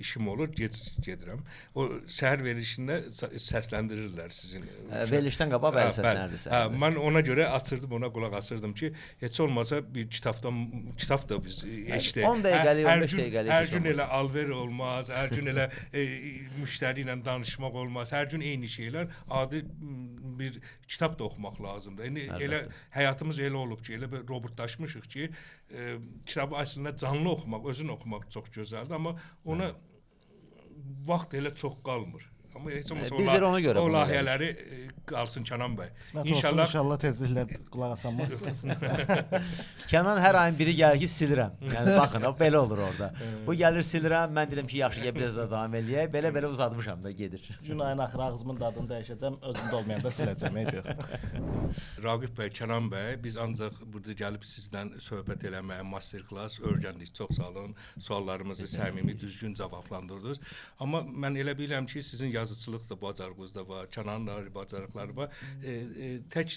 işim olur, gec gedirəm. O səhər verilişində səsləndirirlər sizin. Verilişdən qabaq bəli səslənirdi. Mən ona görə açırdım, ona qulaq asırdım ki, heç olmasa bir kitab da biz eşitdik. 10 dəqiqəlik, 15 dəqiqəlik. Hər gün elə alver olmaz, hər gün elə müştəri ilə danışmaq olmaz. Hər gün eyni şeylər, adi bir kitab da oxumaq lazımdır. İndi elə həyatımız elə olub ki, elə robotlaşmışıq ki, kitabı əslində canlı oxumaq, özün oxumaq çox gözəldir, amma ona vaxt elə çox qalmır. Amma heç olmasa o layihələri qalsın Kənan bəy. İnşallah tezliklə qulaq asanmaz. Kənan hər ayın biri gəlir ki, silirəm. Yəni baxın, o belə olur orada. Bu gəlir silirəm, mən deyirəm ki, yaxşı, biraz da davam eləyək. Belə uzatmışam da gedir. Gün ayın axırı ağzımın dadını dəyişəcəm, özümdə olmayanda siləcəm, yox. Raqif bəy, Kənan bəy, biz ancaq burada gəlib sizdən söhbət eləməyə, master klass öyrəndik. Çox sağ olun. Suallarımızı səmimi, düzgün cavablandırdınız. Amma mən elə bilirəm ki, sizin yazıçılıq da bacarığınızda var, Kənanın da bacarıqları var. Tək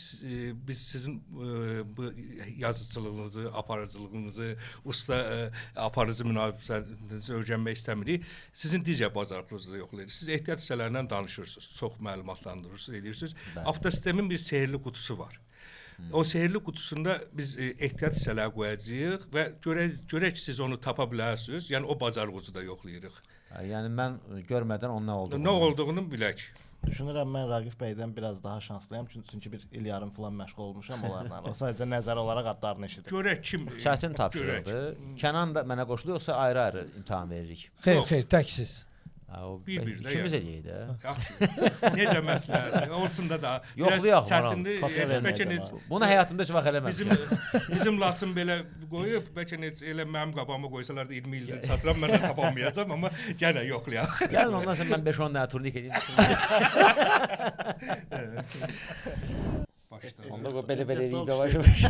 biz sizin bu yazıçılığınızı, aparıcılığınızı, usta aparıcı münasibətinizi öyrənmək istəmirik. Sizin digər bacarıqlarınızı da yoxlayırıq. Siz ehtiyat hissələrindən danışırsınız, çox məlumatlandırırsınız, edirsiniz. Avtosistemin bir sehirli qutusu var. O sehirli qutusunda biz ehtiyat hissələri qoyacağıq və görək ki, siz onu tapa bilərsiniz. Yəni o bacarığınızı da yoxlayırıq. Yəni mən görmədən onun nə olduğunu bilək. Düşünürəm mən Raqif bəydən biraz daha şanslıyam, çünki bir il yarım falan məşğul olmuşam onlarla. O sadəcə nəzər olaraq adlarını eşidir. Görək kim çətin tapşırıqdır. Kənan da mənə qoşulur yoxsa ayrı-ayrı imtahan veririk? Xeyr, təksiz. Bir-bir də. İkimiz eləyək də. Necə məsləhət? Olsun da yoxlayaq. Çətindir. Bunu həyatımda heç vaxt eləməmişəm. Bizim Laçın belə qoyub, bəlkə elə mənim qabağıma qoysalar da 20 ildir çatıram, mən də tapamayacam, amma yenə yoxlayaq. Gəlin ondan sonra mən 5-10 dənə turnik edeyim. Yavaşdan. Onda belə eləyib yavaş-yavaş.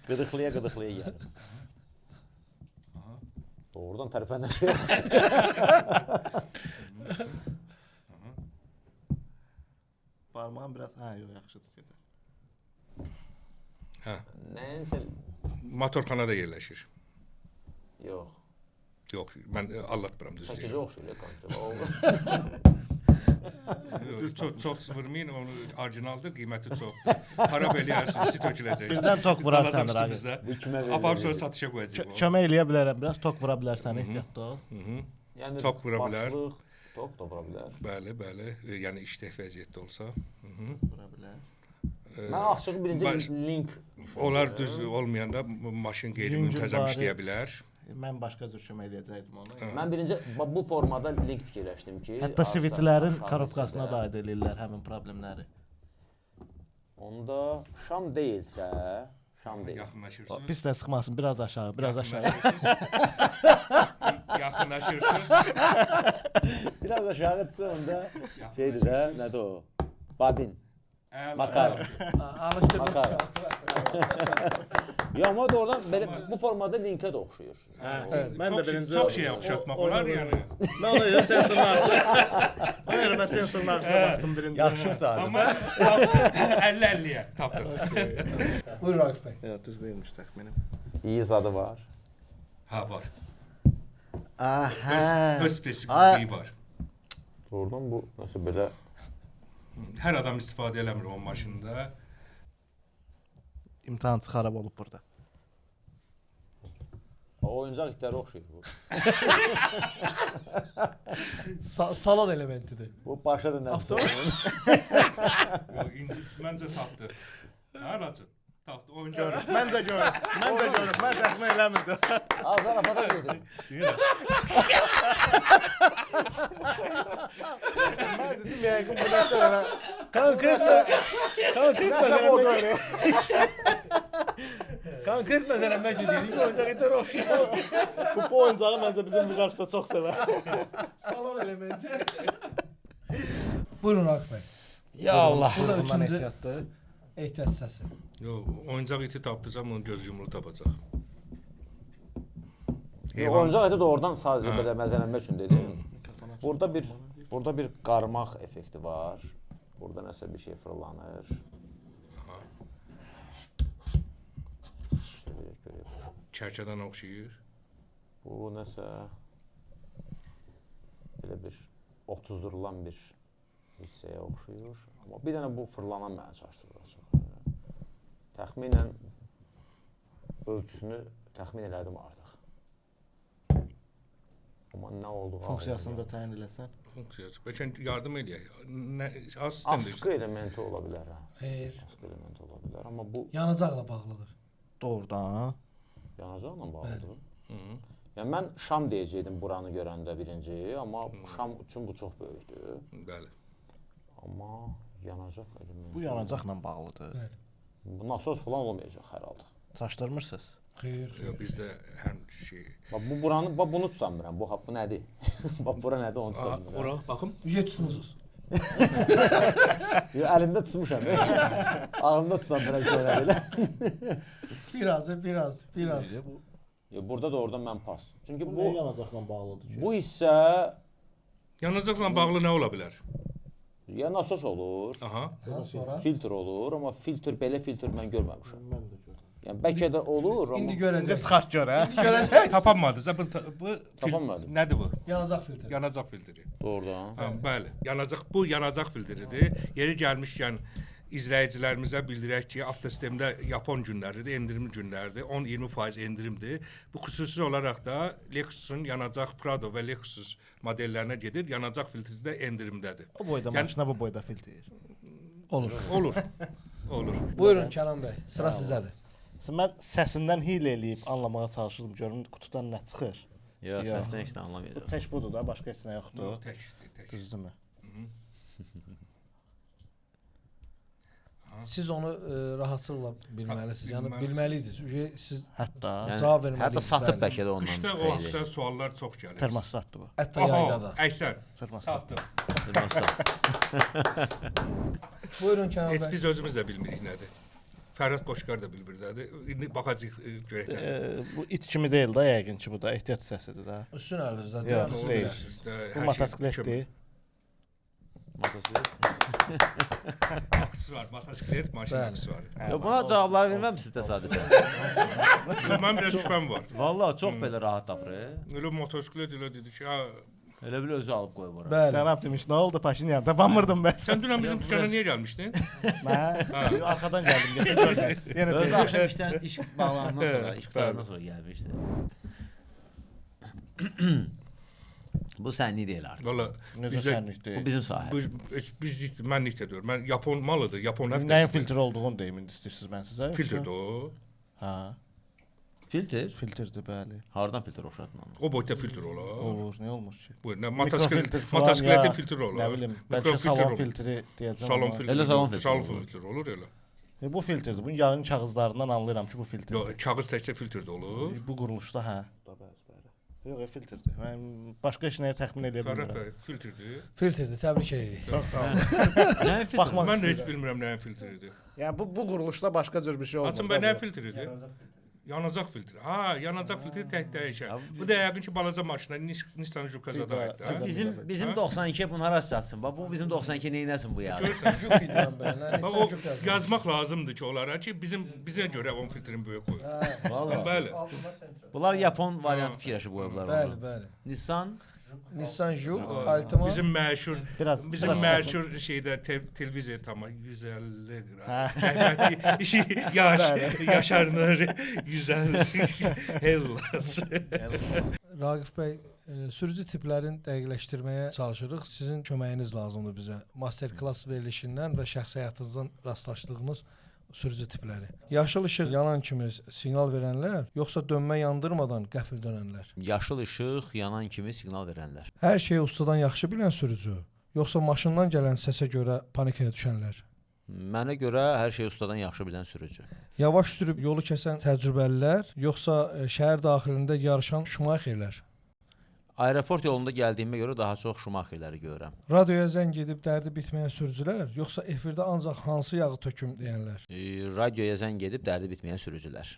Qıdıqlaya gəlir. Doğrudan tərpənir. Barmağım biraz yox, yaxşıdır gedir. Hə. Nəyinsə Motorxanada yerləşir. yox. Yox, mən allatmıram düz Çəkicə deyirəm. oxşuyur konkret. Çox vurmayın, onu orijinaldır, qiyməti çoxdur. Xarab eləyərsin, sit töküləcək. Birdən tok vurarsan, Qalacaq Raqib. üstümüzdə. Bu kimə verilir? Aparıb sonra satışa qoyacaq o. Kömək eləyə bilərəm, biraz tok vura bilərsən, ehtiyatlı ol. Yəni Tok vura bilər. başlıq, tok da vura bilər. Bəli, bəli. Yəni işlək vəziyyətdə olsa. Vura bilər. Mən açığı birinci link Onlar düz olmayanda maşın qeyri-müntəzəm Yüngül işləyə bilər. Mən başqa cür kömək eləyəcəkdim onu. Mən birinci bu formada link fikirləşdim ki, Hətta sivitlərin aşağı korobkasına hissədə- da aid eləyirlər həmin problemləri. Onda şam deyilsə, şam deyil. Yaxınlaşırsınız. Pis də sıxmasın, biraz aşağı, biraz aşağı. Yaxınlaşırsınız. Biraz aşağıdırsa onda şeydir də, nədir o? Babin, makar. Alışdırma. Makar. Ya amma doğrudan belə bu formada linkə də oxşuyur. Mən də birinci Çox şeyə oxşatmaq olar yəni. Mən ona görə sensorun arxasına. Ona görə mən sensorun arxasına baxdım birinci. Yaxşı qurtardı. Amma 50-50-yə tapdıq. Buyur Raqif bəy. Yox, düz deyilmiş təxminim. İyi zadı var. Ha var. Aha. Öz spesifikliyi var. Doğrudan bu nəsə belə Hər adam istifadə eləmir o maşında. İmtahançı xarab olub burada. oyuncaq itlərə oxşuyur bu. Salon elementidir. Bu başa da nəsə. Avtomat. Məncə tapdı. Hə, Racın? Tapdı. Oyuncaq. Mən də görürəm. Mən təxmin eləmirdim. Azar afada gedir. Mən dedim yəqin bu nəsə elə. Konkret məsələn mən şey deyim ki, oyuncaq itlər oxşuyur. Bu oyuncağı məncə bizim müqarşıda çox sevər. Salon elementi. Buyurun Raqif bəy. Ya Allah. Bu da Bundan üçüncü ehtiyatlı. ehtiyat səsi. Yox, oyuncaq iti tapdırsam onun göz yumru tapacaq. Oyuncaq iti doğrudan sadəcə belə məzələnmək üçün dedim. Burada bir qarmaq effekti var. Burada nəsə bir şey fırlanır. Çərkədən oxşayır. Bu nəsə belə bir 30-durulan bir hissəyə oxşuyur. Amma bir dənə bu fırlanan mənə çaşdırır açıq. Təxminən ölçüsünü təxmin elədim artıq. Amma nə olduğu Funksiyasını da təyin eləsən. Funksiyası. Bəlkə yardım eləyək. Nə askı asistent elementi ola bilər ha. Xeyr. Askı elementi ola bilər. Amma bu Yanacaqla bağlıdır. Doğrudan. yanacaqla bağlıdır. Yəni mən şam deyəcəydim buranı görəndə birinci, amma şam üçün bu çox böyükdür. Bəli. Amma yanacaq elementi. Bu yanacaqla bağlıdır. Bəli. Bu nasos falan olmayacaq hər halda. Çaşdırmırsınız. Xeyr. Yox, bizdə həm şey. Bax bunu tutamıram. Bu nədir? Bax bura nədir onu tutamıram. Ora baxım. Ücə tutmusunuz. Yo əlimdə tutmuşam. Ağımda tutamıram görə belə. Biraz. Yo burada doğrudan mən pas. Çünki Bu bu yanacaqla bağlıdır ki. bu hissə Yanacaqla bağlı nə ola bilər? ya nasos olur, Aha. Sonra filtr olur, amma belə filtr mən görməmişəm. Mən də görürəm. Yəni bəlkə də olur, amma indi İndi görəcək. çıxart gör hə. Görəcək. Tapanmadınız. Bu Tapanmadım. Nədir bu? Yanacaq filtri. Yanacaq filtri. doğrudan. Hə, bəli. Bu yanacaq filtridir. Yeri gəlmişkən izləyicilərimizə bildirək ki, avtosistemdə Yapon günləridir, endirimli günlərdir. 10-20% endirimdir. Bu xüsusi olaraq da Lexusun yanacaq Prado və Lexus modellərinə gedir. Yanacaq filtri də endirimdədir. Bu boyda maşına bu boyda filtr. Olur. Olur. Olur. Buyurun Kənan bəy. Sıra sizdədir. Mən səsindən hiylə eləyib anlamağa çalışırdım. Görüm qutudan nə çıxır. Yox, səsdən heç nə anlamayacaqsınız. Tək budur da, başqa heç nə yoxdur. Tək. Düzdürmü? Siz onu rahatlıqla bilməlisiniz. Yəni bilməlisiniz. bilməliydiniz. Siz Hətta cavab verməlisiniz. Hətta satıb bəli. bəlkə də ondan. Qışda o haqda suallar çox gəlir. termostatdır bu. Hətta yayda da. Əksər. Termostat. Tapdım. Buyurun Kənan Heç bəy. biz özümüz də bilmirik nədir. Fərhad Qoşqar da bilmir nədir. İndi baxacağıq görək nədir. Bu it kimi deyil də yəqin ki bu da ehtiyat hissəsidir də. Üstün əlinizdə. Yox, Siz deyil. bilirsiniz. Bu motosikletdir. Motosiklet. Aksesuar, motosiklet, maşın Bəli. aksesuarı. Yo, buna cavabları verməmisiniz təsadüfən. Mən biraz şübhəm var. Vallahi çox belə rahat tapır. Elə motosiklet elə dedi ki, ha, Elə bil özü alıb qoyub ora. Bəli. Cənab demiş, nə oldu Paşinyan? Tapamırdım mən. sən dünən bizim dükkana niyə gəlmişdin? Mən arxadan gəldim. Gətirəcəm. Yenə Özü deyirəm. axşam işdən iş bağlanandan sonra, iş qutarandan sonra gəlmişdi. Bu sənlik deyil artıq. Valla Necə bizə Bu sənlikdir? bizim sahə. bizlik mənlik də deyir. Mən Yapon malıdır, Yapon Nəyin həftəsi. filtr olduğunu deyim indi istəyirsiniz mən sizə. Filtrdir o. Ha, Filtr? filtrdir bəli. Hardan filtr oxşatdın onu? O boyda filtr olar. Olur, nə olmuş ki? Bu nə Mikrofiltr falan motosikletin ya, filtri Nə olar. bilim, bəlkə Mikrofiltr salon olur. filtri deyəcəm. Salon amma- filtri. Elə salon filtri Salon olur. filtri olur elə. Bu filtrdir. Bunun yağın kağızlarından anlayıram ki bu filtrdir. Yox, kağız təkcə filtrdə olur. Bu quruluşda hə. Yox, filtrdir. Mən başqa heç nəyə təxmin edə Fərhad bilmirəm. bəy, filtrdir. Filtrdir. Təbrik edirik. Çox sağ olun. Nəyin filtri? Baxmaq Mən də heç istəyirəm. bilmirəm nəyin filtridir. Yəni bu quruluşda başqa cür bir şey olmur. Açın bəy nə filtridir? Yanacaq filtri. Ha, yanacaq filtri tək dəyişən. Bu da yəqin ki, balaca maşına Nissan Juke-a aid də. Bizim 92 bunu hara çatsın? Bax bu bizim 92 neynəsin bu ya? Juk idim mən. Bax o yazmaq lazımdır ki, onlara ki, bizə görə onun filtrin böyük qoyur. Vallahi. Bəli. Bunlar Yapon variantı fikirləşib qoyublar Bəli, onu. bəli. Nissan Nissan Juk, Altima. Bizim məşhur Biraz məşhur şeydə televiziya tamam 150 qram. Qiyməti yaşarınır 150 Hellas. Raqif bəy, sürücü tiplərini dəqiqləşdirməyə çalışırıq. Sizin köməyiniz lazımdır bizə. Master klass verilişindən və şəxsi həyatınızdan rastlaşdığınız sürücü tipləri. Yaşıl işıq yanan kimi siqnal verənlər, yoxsa dönmə yandırmadan qəfil dönənlər? yaşıl işıq yanan kimi siqnal verənlər. Hər şeyi ustadan yaxşı bilən sürücü, yoxsa maşından gələn səsə görə panikaya düşənlər? Mənə görə hər şey ustadan yaxşı bilən sürücü. Yavaş sürüb yolu kəsən təcrübəlilər, yoxsa şəhər daxilində yarışan Şumaxerlər? Aeroport yolunda gəldiyimə görə daha çox Şumaxerləri görürəm. Radioya zəng edib dərdi bitməyən sürücülər, yoxsa efirdə ancaq hansı yağı töküm deyənlər? Radioya zəng edib dərdi bitməyən sürücülər.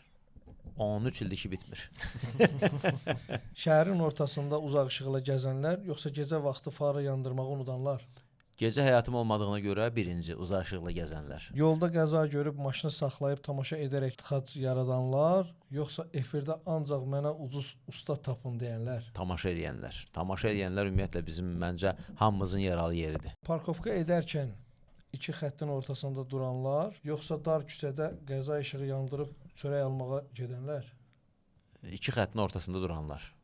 13 ildir ki bitmir. Şəhərin ortasında uzaq işıqla gəzənlər, yoxsa gecə vaxtı farı yandırmağı unudanlar? Gecə həyatım olmadığına görə birinci uzaq işıqla gəzənlər. Yolda qəza görüb maşını saxlayıb tamaşa edərək tıxac yaradanlar, yoxsa efirdə ancaq mənə ucuz usta tapın deyənlər? Tamaşa edənlər. Tamaşa edənlər ümumiyyətlə bizim məncə hamımızın yaralı yeridir. Parkovka edərkən iki xəttin ortasında duranlar, yoxsa dar küçədə qəza işığı yandırıb çörək almağa gedənlər? İki xəttin ortasında duranlar.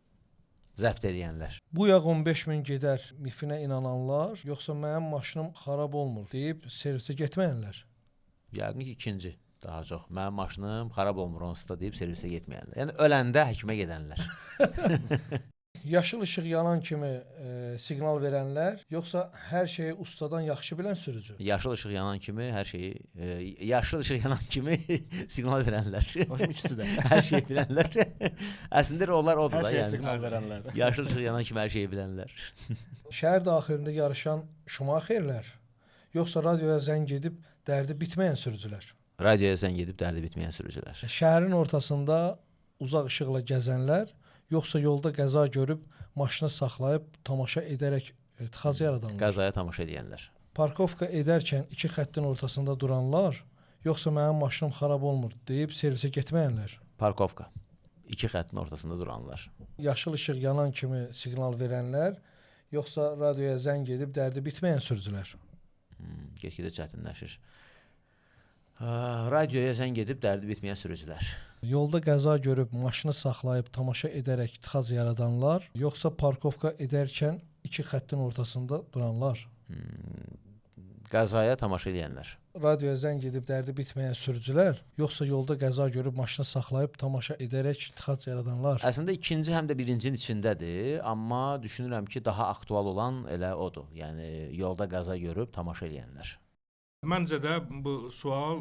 Zəbt edənlər. Bu yağ 15 min gedər mifinə inananlar, yoxsa mənim maşınım xarab olmur deyib servisə getməyənlər? Yəqin ki ikinci daha çox. Mənim maşınım xarab olmur onsuz da deyib servisə getməyənlər. Yəni öləndə həkimə gedənlər. Yaşıl işıq yanan kimi siqnal verənlər, yoxsa hər şeyi ustadan yaxşı bilən sürücü? Yaşıl işıq yanan kimi hər şeyi yaşıl işıq yanan kimi siqnal verənlər. Hoşum ikisi də. Hər şeyi bilənlər. Əslində onlar odur Hər da şey yəni. siqnal verənlər. Yaşıl işıq yanan kimi hər şeyi bilənlər. Şəhər daxilində yarışan Şumaxerlər, yoxsa radioya zəng edib dərdi bitməyən sürücülər? Radioya zəng edib dərdi bitməyən sürücülər. Şəhərin ortasında uzaq işıqla gəzənlər, yoxsa yolda qəza görüb maşını saxlayıb tamaşa edərək tıxac yaradanlar? Qəzaya tamaşa edənlər. Parkovka edərkən iki xəttin ortasında duranlar, yoxsa mənim maşınım xarab olmur deyib servisə getməyənlər? Parkovka. İki xəttin ortasında duranlar. Yaşıl işıq yanan kimi siqnal verənlər, yoxsa radioya zəng edib dərdi bitməyən sürücülər? Get-gedə çətinləşir. Radioya zəng edib dərdi bitməyən sürücülər. Yolda qəza görüb maşını saxlayıb tamaşa edərək tıxac yaradanlar, yoxsa parkovka edərkən iki xəttin ortasında duranlar? Qəzaya tamaşa edənlər. Radioya zəng edib dərdi bitməyən sürücülər, yoxsa yolda qəza görüb maşını saxlayıb tamaşa edərək tıxac yaradanlar? Əslində ikinci həm də birincinin içindədir, amma düşünürəm ki, daha aktual olan elə odur. Yəni yolda qəza görüb tamaşa edənlər. Məncə də bu sual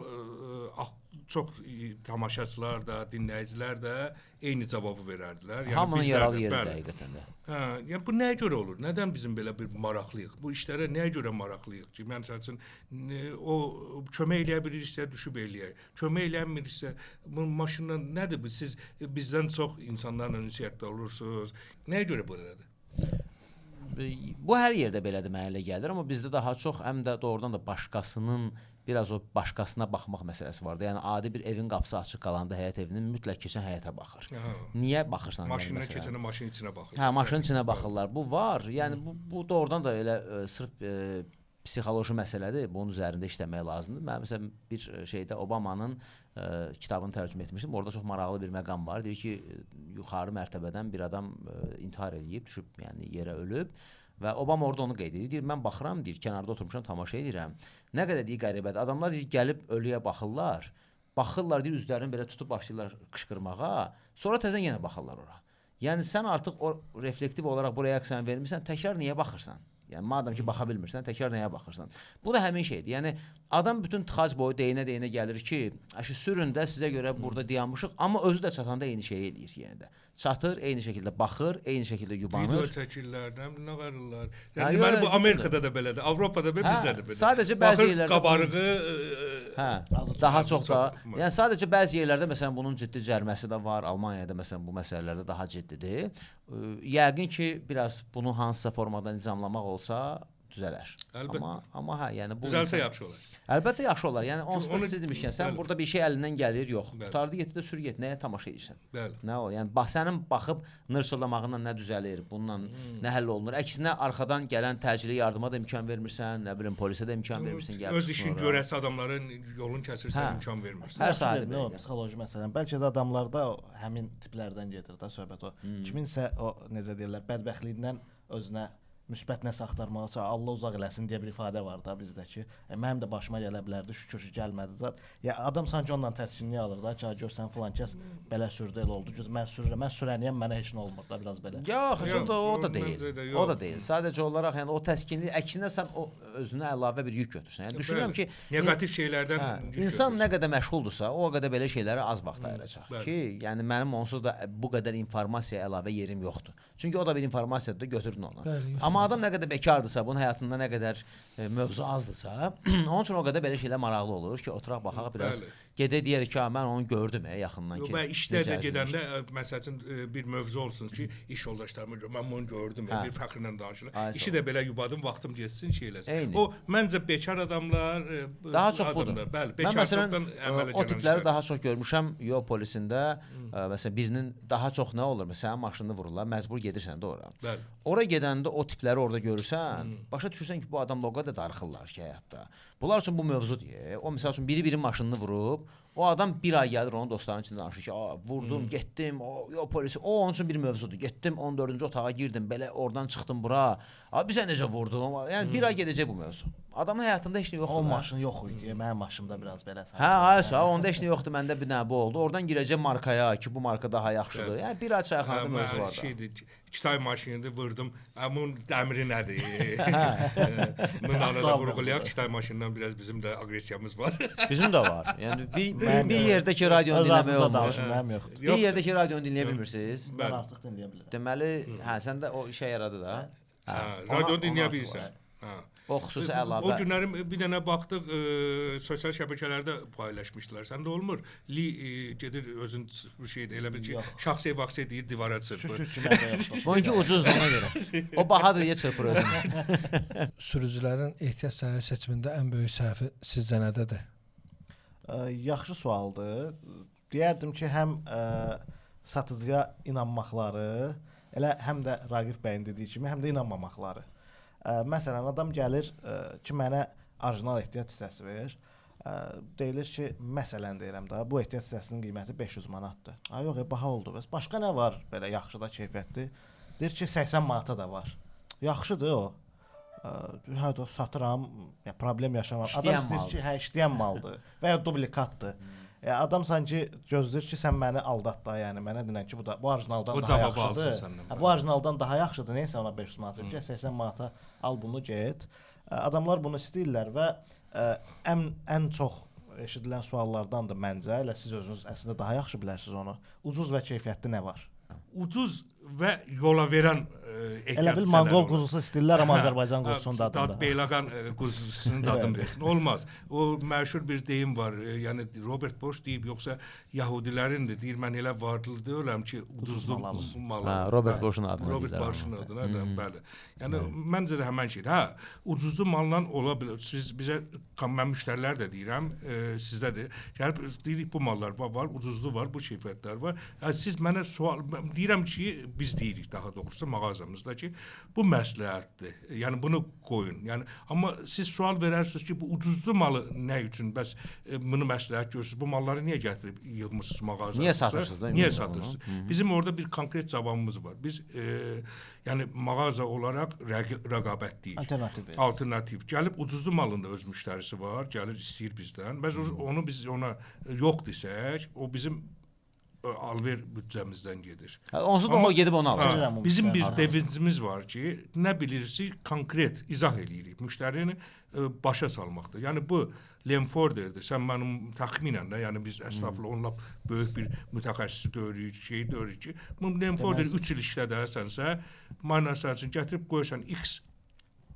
çox tamaşaçılar da, dinləyicilər də eyni cavabı verərdilər. Hamının bizlər yaralı də, yeri bəli. həqiqətən də. Hə, yəni bu nəyə görə olur? Nədən bizim belə bir maraqlıyıq? Bu işlərə nəyə görə maraqlıyıq ki, məsəl üçün o kömək eləyə bilirsə düşüb eləyək. Kömək eləmirsə bu maşınla nədir bu? Siz bizdən çox insanlarla ünsiyyətdə olursunuz. Nəyə görə belədir? Bu hər yerdə belədir mənə elə gəlir, amma bizdə daha çox həm də doğrudan da başqasının biraz o başqasına baxmaq məsələsi vardı. Yəni adi bir evin qapısı açıq qalanda həyət evinin mütləq keçən həyətə baxır. Aha. Niyə baxırsan? Maşına keçənə maşının içinə baxır. Hə, maşının içinə baxırlar. Bu var. Yəni bu doğrudan da elə sırf psixoloji məsələdir. Bunun üzərində işləmək lazımdır. Mən məsələn bir şeydə Obamanın kitabını tərcümə etmişdim. Orada çox maraqlı bir məqam var. Deyir ki, yuxarı mərtəbədən bir adam intihar edib, düşüb, yəni yerə ölüb və Obama orada onu qeyd edir. Deyir, mən baxıram, deyir, kənarda oturmuşam, tamaşa edirəm. Nə qədər deyir qəribədir. Adamlar deyir, gəlib ölüyə baxırlar. Baxırlar, deyir, üzlərini belə tutub başlayırlar qışqırmağa. Sonra təzən yenə baxırlar ora. Yəni sən artıq o reflektiv olaraq bu reaksiyanı vermirsən, təkrar niyə baxırsan? Yəni madam ki baxa bilmirsən, təkrar nəyə baxırsan? Bu da həmin şeydir. Yəni adam bütün tıxac boyu deyinə gəlir ki, "Aşı sürün də sizə görə burada dayanmışıq", amma özü də çatanda eyni şeyi eləyir yenə də. Çatır, eyni şəkildə baxır, eyni şəkildə yubanır. Video çəkirlər, nə varırlar. Hə, Yəni deməli bu Amerikada da belədir, Avropada da belə, bizdə də belə. Sadəcə bəzi yerlərdə qabarığı daha çox da. Yəni sadəcə bəzi yerlərdə məsələn bunun ciddi cəriməsi də var. Almaniyada məsələn bu məsələlərdə daha ciddidir. Yəqin ki, biraz bunu hansısa formada nizamlamaq olsa düzələr. Əlbəttə. Amma hə, yəni bu düzəlsə yaxşı olar. Əlbəttə yaxşı olar. Yəni onsuz da siz demişkən, sən bəli. burada bir şey əlindən gəlir, yox. Bəli. Tutardı getdi sür get, nəyə tamaşa edirsən? Bəli. Nə o? Yəni sənin baxıb nırçılamağınla nə düzəlir, bununla nə həll olunur? Əksinə arxadan gələn təcili yardıma da imkan vermirsən, nə bilim polisə də imkan vermirsən, gəlib. Öz işin görəsi adamlara yolun kəsirsən, imkan vermirsən. Hər sahədə o belə. psixoloji məsələn. Bəlkə də adamlarda həmin tiplərdən gedir də söhbət o. Kiminsə o necə deyirlər, bədbəxtlikdən özünə müsbət nəsə axtarmağa çalışır. Allah uzaq eləsin deyə bir ifadə var da bizdəki. Mənim də başıma gələ bilərdi, şükür ki, gəlmədi zət. Ya adam sanki ondan təskinlik alır da, ki, görsən filan kəs belə sürdü elə oldu. Mən sürürəm, mən sürəniyəm, mənə heç nə olmur da biraz belə. Yox, o da deyil. məncə də O da yox. deyil. Sadəcə olaraq yəni o təskinlik əksinə sən o özünə əlavə bir yük götürsən. Yəni düşünürəm ki, Neqativ şeylərdən insan nə qədər məşğuldursa, o qədər belə şeylərə az vaxt ayıracaq bəli. ki, yəni mənim onsuz da bu qədər informasiya əlavə yerim yoxdur. Çünki o da bir informasiyadır da götürdün onu. Bəli, Amma adam nə qədər bekardırsa, bunun həyatında nə qədər mövzu azdırsa, onun üçün o qədər belə şeylər maraqlı olur ki, oturaq baxaq biraz. Bəli. Gedə deyərik ki, mən onu gördüm yaxından ki. Yox, işdə də necə gedəndə əzilmişdi. məsəl üçün bir mövzu olsun ki, iş yoldaşlarıma görə mən bunu gördüm, Hə. bir fəxrlə danışıram. Ay, İşi sağ də belə yubadım, vaxtım getsin, şey eləsin. Eyni. O məncə bekar adamlar Daha çox budur. adamlar, bəli, Mən məsələn bekarlıqdan əmələ o gələn tipləri işlər. daha çox görmüşəm yol polisində. Məsələn birinin daha çox nə olur? Məsələn maşınını vururlar, məcbur gedirsən də ora. Bəli. Ora gedəndə o tipləri orada görürsən, başa düşürsən ki, bu adamla o qədər darıxırlar ki, həyatda. Bunlar üçün bu mövzudur. O məsəl üçün biri maşınını vurub, o adam bir ay gəlir onun dostlarının içində danışır ki, vurdum, getdim, o polisi, o onun üçün bir mövzudur. Getdim 14-cü otağa girdim, belə oradan çıxdım bura. Abi sən necə vurdun? Yəni bir ay gedəcək bu mövzu. Adamın həyatında heç nə yoxdur. O maşın yox idi. Mənim maşımda biraz belə. Hə, onda heç nə yoxdur. Məndə bir dənə bu oldu. Oradan girəcəm markaya ki, bu marka daha yaxşıdır. Yəni bir ay çayxanada mövzu var da. Şeydir, Kitay maşınını vurdum. Bunun dəmiri nədir? Bunun arada vurğulayaq. Kitay maşından biraz bizim də aqressiyamız var. Bizim də var. Yəni bir yerdəki radionu dinləmək olmur. Mənim yoxdur. Bir yerdəki radionu dinləyə bilmirsiniz. Mən artıq dinləyə bilirəm. Deməli, hə, sən də o işə yaradı da. Radionu dinləyə bilirsən. Hə. O xüsusi əlavə. O günlərim bir dənə baxdıq, sosial şəbəkələrdə paylaşmışdılar. Səndə olmur? Gedir özün bir şey elə bil ki, şəxsi vaxtı deyir divara çırpır. Bununki ucuzdur ona görə. O bahadır deyə çırpır özünü. Sürücülərin ehtiyat sənədi seçimində ən böyük səhvi sizcə nədədir? Yaxşı sualdır. Deyərdim ki, həm satıcıya inanmaqları, elə həm də Raqif bəyin dediyi kimi, həm də inanmamaqları. Məsələn, adam gəlir ki, mənə orijinal ehtiyat hissəsi ver. Deyilir ki, məsələn deyirəm də, bu ehtiyat hissəsinin qiyməti 500 manatdır. Ay yox, baha oldu. Bəs başqa nə var belə yaxşı da keyfiyyətli? Deyir ki, 80 manata da var. Yaxşıdır o. Hə də satıram, ya problem yaşamam. Adam istəyir ki, hə işləyən maldır və ya dublikatdır. Adam sanki gözləyir ki, sən məni aldat da, yəni mənə denən ki, bu orijinaldan O daha cavabı yaxşıdır. alsın səndən. Bu orijinaldan daha yaxşıdır. Nəysə ona 500 manat ver, 80 manata al bunu get. Adamlar bunu istəyirlər və ən çox eşidilən suallardandır məncə. Elə siz özünüz əslində daha yaxşı bilərsiniz onu. Ucuz və keyfiyyətli nə var? Ucuz və yola verən Elə bil Monqol quzusu istəyirlər, amma Azərbaycan quzusunun dadında. Dad Beyləqan quzusunun dadını versin. Olmaz. O məşhur bir deyim var. Yəni Robert Boş deyib, yoxsa Yahudilərindir. Deyir, mən elə varlı deyirəm ki, ucuzlu mal. Robert Boşun adına. Robert Boşun adına, bəli. Yəni məncə də həmin şeydir. Hə, ucuzlu malla ola bilər. Siz bizə, mən müştərilər də deyirəm, sizdədir. Gəlib deyirik, bu mallar var, ucuzlu var, bu keyfiyyətlər var. Yəni siz mənə sual deyirəm ki, biz deyirik daha doğrusu mağazamızda ki, bu məsləhətdir. Yəni bunu qoyun. Yəni amma siz sual verərsiniz ki, bu ucuzlu malı nə üçün bəs bunu məsləhət görürsüz? Bu malları niyə gətirib yığmısınız mağazanızda? Niyə satırsınız da? Niyə satırsınız? Bizim orada bir konkret cavabımız var. Biz yəni mağaza olaraq rəqabətliyik. Alternativ. Gəlib ucuzlu malın da öz müştərisi var, gəlir istəyir bizdən. Bəs onu biz ona yox desək, o bizim alver büdcəmizdən gedir. Onsuz da o gedib onu alır. Bizim bir devizimiz var ki, nə bilirsiniz, konkret izah eləyirik. Müştərini başa salmaqdır. Yəni bu Lemforderdir. Sən mənim təxminən də, yəni biz əslafla onunla böyük bir mütəxəssis deyirik, şey deyirik ki, bu Lemforder 3 il işlədərsənsə, mənasal üçün gətirib qoyursan X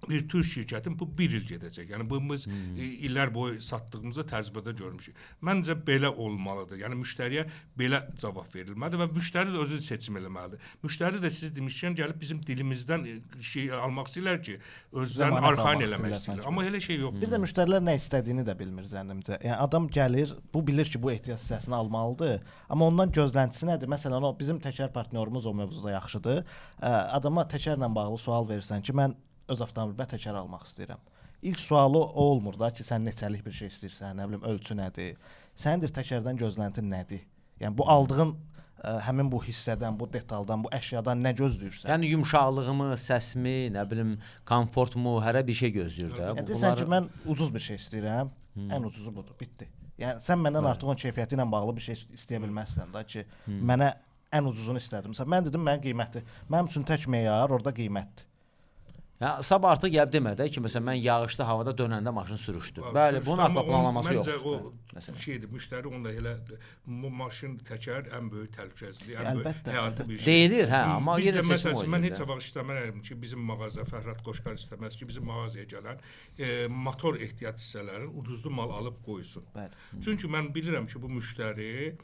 bir tür şirkətin bu 1 il gedəcək. Yəni bu biz illər boyu satdığımızda təcrübədə görmüşük. Məncə belə olmalıdır. Yəni müştəriyə belə cavab verilməlidir və müştəri də özü seçim eləməlidir. Müştəri də siz demişkən gəlib bizim dilimizdən şey almaq istəyirlər ki, özlərini arxain eləmək istəyirlər. Amma elə şey yoxdur. Bir də müştərilər nə istədiyini də bilmir zənnimcə. Yəni adam gəlir, bu bilir ki, bu ehtiyac hissəsini almalıdır, amma ondan gözləntisi nədir? Məsələn, o bizim təkər partnyorumuz o mövzuda yaxşıdır. Adama təkərlə bağlı sual verirsən ki, mən öz avtomobilimə təkər almaq istəyirəm. İlk sualı o olmur da ki, sən neçəlik bir şey istəyirsən, nə bilim, ölçü nədir? Sənin təkərdən gözləntin nədir? Yəni bu aldığın həmin bu hissədən, bu detaldan, bu əşyadan nə gözləyirsən? Yəni yumşaqlığımı, səsimi, nə bilim, komfortmu, hərə bir şey gözləyir də. Yəni desən ki, mən ucuz bir şey istəyirəm, ən ucuzu budur, bitdi. Yəni sən məndən artıq onun keyfiyyəti ilə bağlı bir şey istəyə bilməzsən da ki, mənə ən ucuzunu istədim. Məsələn, mən dedim, mənim qiyməti. Mənim üçün tək meyar orada qiymətdir. Ya sabah artıq gəlib demədi ki, məsələn mən yağışlı havada dönəndə maşın sürüşdü. Bəli, bunun asla planlaması yoxdur. Məncə o şeydir, müştəri onda elə maşın təkər ən böyük təhlükəsizlik, ən böyük həyati bir şey. Deyilir, hə, amma yerə seçim o. Mən heç vaxt istəmərəm ki, bizim mağaza Fərhad Qoşqar istəməz ki, bizim mağazaya gələn motor ehtiyat hissələrini ucuzlu mal alıb qoysun. Çünki mən bilirəm ki, bu müştəri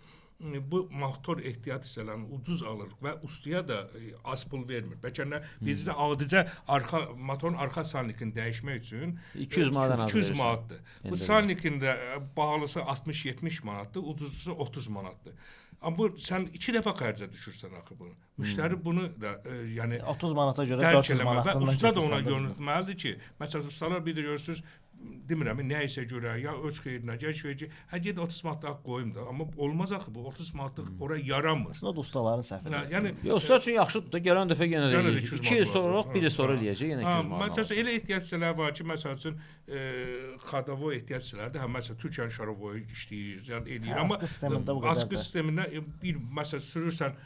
bu motor ehtiyat hissələrini ucuz alır və ustaya da az pul vermir. Bəlkə nə bizdə adicə motorun arxa salnikini dəyişmək üçün 200 manatdan az 200 manatdır. Bu salnikin də bahalısı 60-70 manatdır, ucuzlusu 30 manatdır. Amma bu sən 2 dəfə xərcə düşürsən axı bunu. Müştəri bunu da yəni 30 manata görə 400 manatdan usta da ona yönəltməlidir ki, məsələn ustalar bir də görürsüz demirəm, nəyəsə görə ya öz xeyrinə gəl ki, get 30 manat daha qoyum da. Amma olmaz axı bu 30 manatlıq ora yaranmır. Aslında ustaların səhvidir. Yəni usta üçün yaxşıdır da, gələn dəfə yenə də 2 il sonra, 1 il sonra eləyəcək, yenə 200 manat. Məsələn elə ehtiyac hissələri var ki, məsəl üçün xadavo ehtiyac hissələrdə həm məsələn Türkiyə şarovoyu işləyir, yəni eləyir, amma askı sistemində bir məsəl sürürsən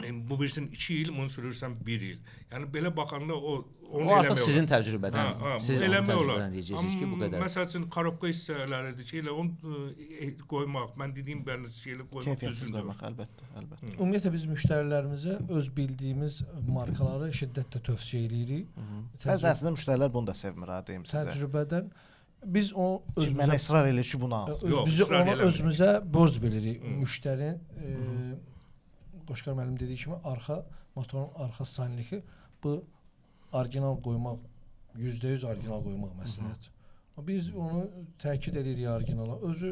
bu birisinin 2 il, bunu sürürsən 1 il. Yəni belə baxanda o onu o artıq sizin təcrübədən, sizin təcrübədən deyəcəksiniz ki, bu qədər. Məsəl üçün korobka hissələridir ki, elə onu qoymaq, mən dediyim bəli şeylə qoymaq düzgündür. Əlbəttə, əlbəttə. Ümumiyyətlə biz müştərilərimizə öz bildiyimiz markaları şiddətlə tövsiyə edirik. Əslində müştərilər bunu da sevmir ha, deyim sizə. Təcrübədən biz o özümüzə mənə israr eləyir ki, bunu al. Biz onu özümüzə borc bilirik. Müştərinin Qoşqar müəllim dediyi kimi motorun arxa salniki bu orijinal qoymaq, %100 orijinal qoymaq məsələdir. Biz onu təkid edirik orijinala. Özü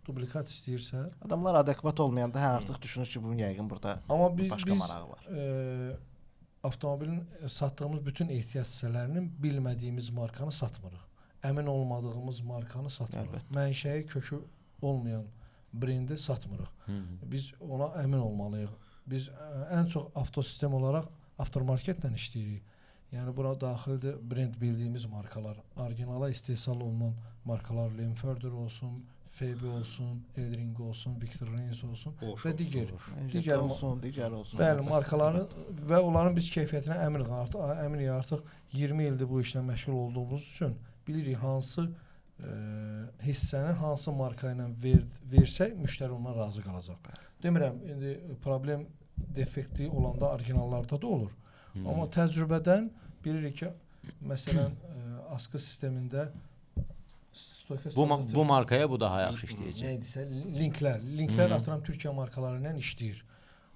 dublikat istəyirsə, adamlar adekvat olmayanda artıq düşünür ki, bunun yəqin burada başqa marağı var. Avtomobilin satdığımız bütün ehtiyac hissələrinin bilmədiyimiz markanı satmırıq. Əmin olmadığımız markanı satmırıq. Mənşəyi kökü olmayan brendi satmırıq. Biz ona əmin olmalıyıq. Biz ən çox avtosistem olaraq aftermarketlə işləyirik. Yəni bura daxildir brend bildiyimiz markalar, orijinala istehsal olunan markalar, Lemforder olsun, Feybi olsun, Eldring olsun, Victor Reigns olsun Boş və olsun. digər digər olsun. bəli markaları və onların biz keyfiyyətinə əminik artıq 20 ildir bu işlə məşğul olduğumuz üçün bilirik hansı hissəni hansı marka ilə versək müştəri ondan razı qalacaq. Demirəm, indi problem defekti olanda orijinallarda da olur. Amma təcrübədən bilirik ki, məsələn, askı sistemində bu markaya bu daha yaxşı işləyəcək. Nə idisə linklər atıram Türkiyə markaları ilə işləyir.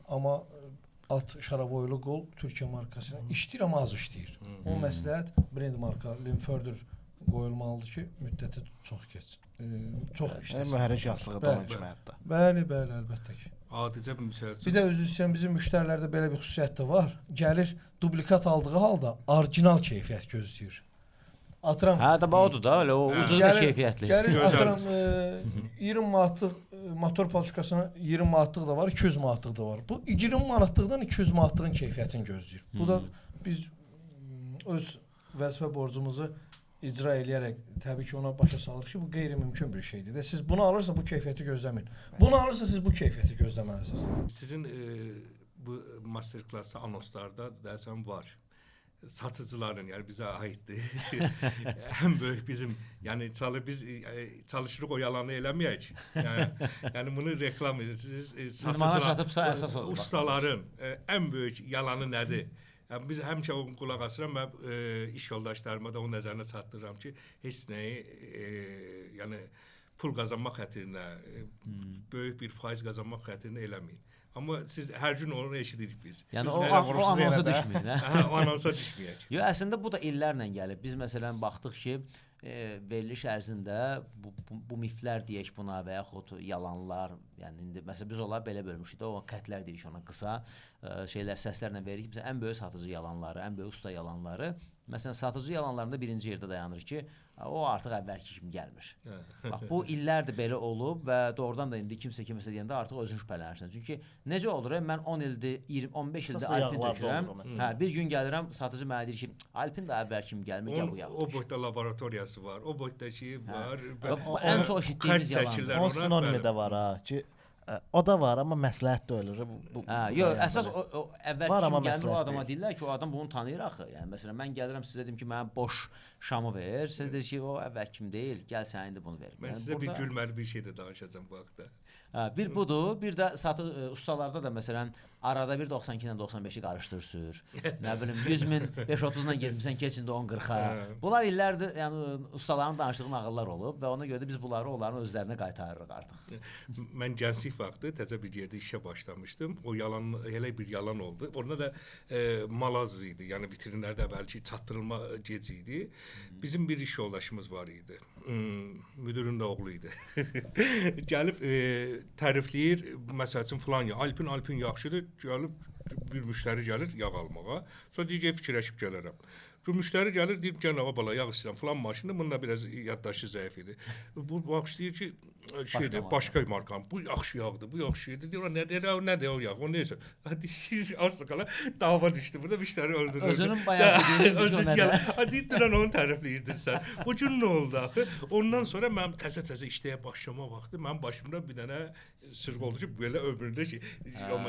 Amma alt şaravoylu qol Türkiyə markası ilə işləyir, amma az işləyir. O məsləhət brend marka Linfurter qoyulmalıdır ki, müddəti çox keçsin. Çox işləsin. Mühərrik yastığı da onun kimi hətta. Bəli, əlbəttə ki. Adicə bir misal üçün. Bir də özü istəyən bizim müştərilərdə belə bir xüsusiyyət də var. Gəlir dublikat aldığı halda orijinal keyfiyyət gözləyir. Atıram. Hə, da odur da, elə o ucuz və keyfiyyətli. Gəlir atıram 20 manatlıq motor palçukasına 20 manatlıq da var, 200 manatlıq da var. Bu 20 manatlıqdan 200 manatlığın keyfiyyətini gözləyir. Bu da biz öz vəzifə borcumuzu icra eləyərək təbii ki ona başa salırıq ki, bu qeyri-mümkün bir şeydir. Və siz bunu alırsa bu keyfiyyəti gözləməyin. Bunu alırsa siz bu keyfiyyəti gözləməlisiniz. Sizin bu master klassda anonslarda dərsəm var. Satıcıların, yəni bizə aiddir. Ən böyük bizim, yəni biz çalışırıq o yalanı eləməyək. Yəni bunu reklam edirsiniz. Satıcılar, ustaların ən böyük yalanı nədir? Yəni biz həmişə qulaq asıram və iş yoldaşlarıma da o nəzərinə çatdırıram ki, heç nəyi yəni pul qazanmaq xətrinə, böyük bir faiz qazanmaq xətrinə eləməyin. Amma siz hər gün onu eşidirik biz. Yəni o anonsa düşməyin, hə? O anonsa düşməyək. Yox, əslində bu da illərlə gəlib. Biz məsələn baxdıq ki, veriliş ərzində bu miflər deyək buna və yaxud yalanlar, yəni indi məsələn biz onları belə bölmüşük də, o xətlər deyirik ona qısa səslərlə veririk. Məsələn ən böyük satıcı yalanları, ən böyük usta yalanları. Məsələn satıcı yalanlarında birinci yerdə dayanır ki, o artıq əvvəlki kimi gəlmir. Bax bu illərdir belə olub və doğrudan da indi kimsə kiməsə deyəndə artıq özün şübhələnirsən. Çünki necə olur? Mən 10 ildir, 20-15 ildir Alpin dökürəm. Hə, bir gün gəlirəm, satıcı mənə deyir ki, Alpin də əvvəlki kimi gəlmir, gəl bu yaxşı. O boyda laboratoriyası var, o boyda şey var. Ən çox eşitdiyimiz yalan. O sinonimi də var ha ki, o da var, amma məsləhət də ölür. Yox, əsas o əvvəlki kimi gəlir, o adama deyirlər ki, o adam bunu tanıyır axı. Yəni məsələn mən gəlirəm sizə dedim ki, mənə boş şamı ver, siz deyir ki, o əvvəlki kimi deyil, gəl sən indi bunu ver. Mən sizə bir gülməli bir şey də danışacağam bu haqda. Bir budur, bir də ustalarda da məsələn arada bir 92 ilə 95-i qarışdır sür. Nə bilim 100.000 530 ilə getmisən keçində 10-40-a. Bunlar illərdir, yəni ustaların danışdığı nağıllar olub və ona görə də biz bunları onların özlərinə qaytarırıq artıq. Mən gənclik vaxtı təzə bir yerdə işə başlamışdım. O yalan elə bir yalan oldu. Orada da malaz idi. Yəni vitrinlərdə bəlkə çatdırılma gec idi. Bizim bir iş yoldaşımız var idi. Müdürün də oğlu idi. Gəlib tərifləyir, məsəl üçün filan ya Alpin yaxşıdır. Gəlib bir müştəri gəlir yağ almağa. Sonra deyir fikirləşib gələrəm. Bu müştəri gəlir deyir ki, "Cənab bala yağ istəyirəm filan maşında." Bununla biraz yaddaşı zəif idi. Bu başlayır ki, şeydir, başqa markan. Bu yaxşı yağdır, bu yaxşı şeydir. Deyir, nədir o yağ? O neysə. Deyir, arsaqala dava düşdü. Burada müştəri öldürür. Özünün bayağı dediyi deyir, onu tərifləyirdin sən. Bu gün nə oldu axı? Ondan sonra mən təzə işləyə başlama vaxtı mənim başımda bir dənə sırq oldu ki, belə ömründə ki,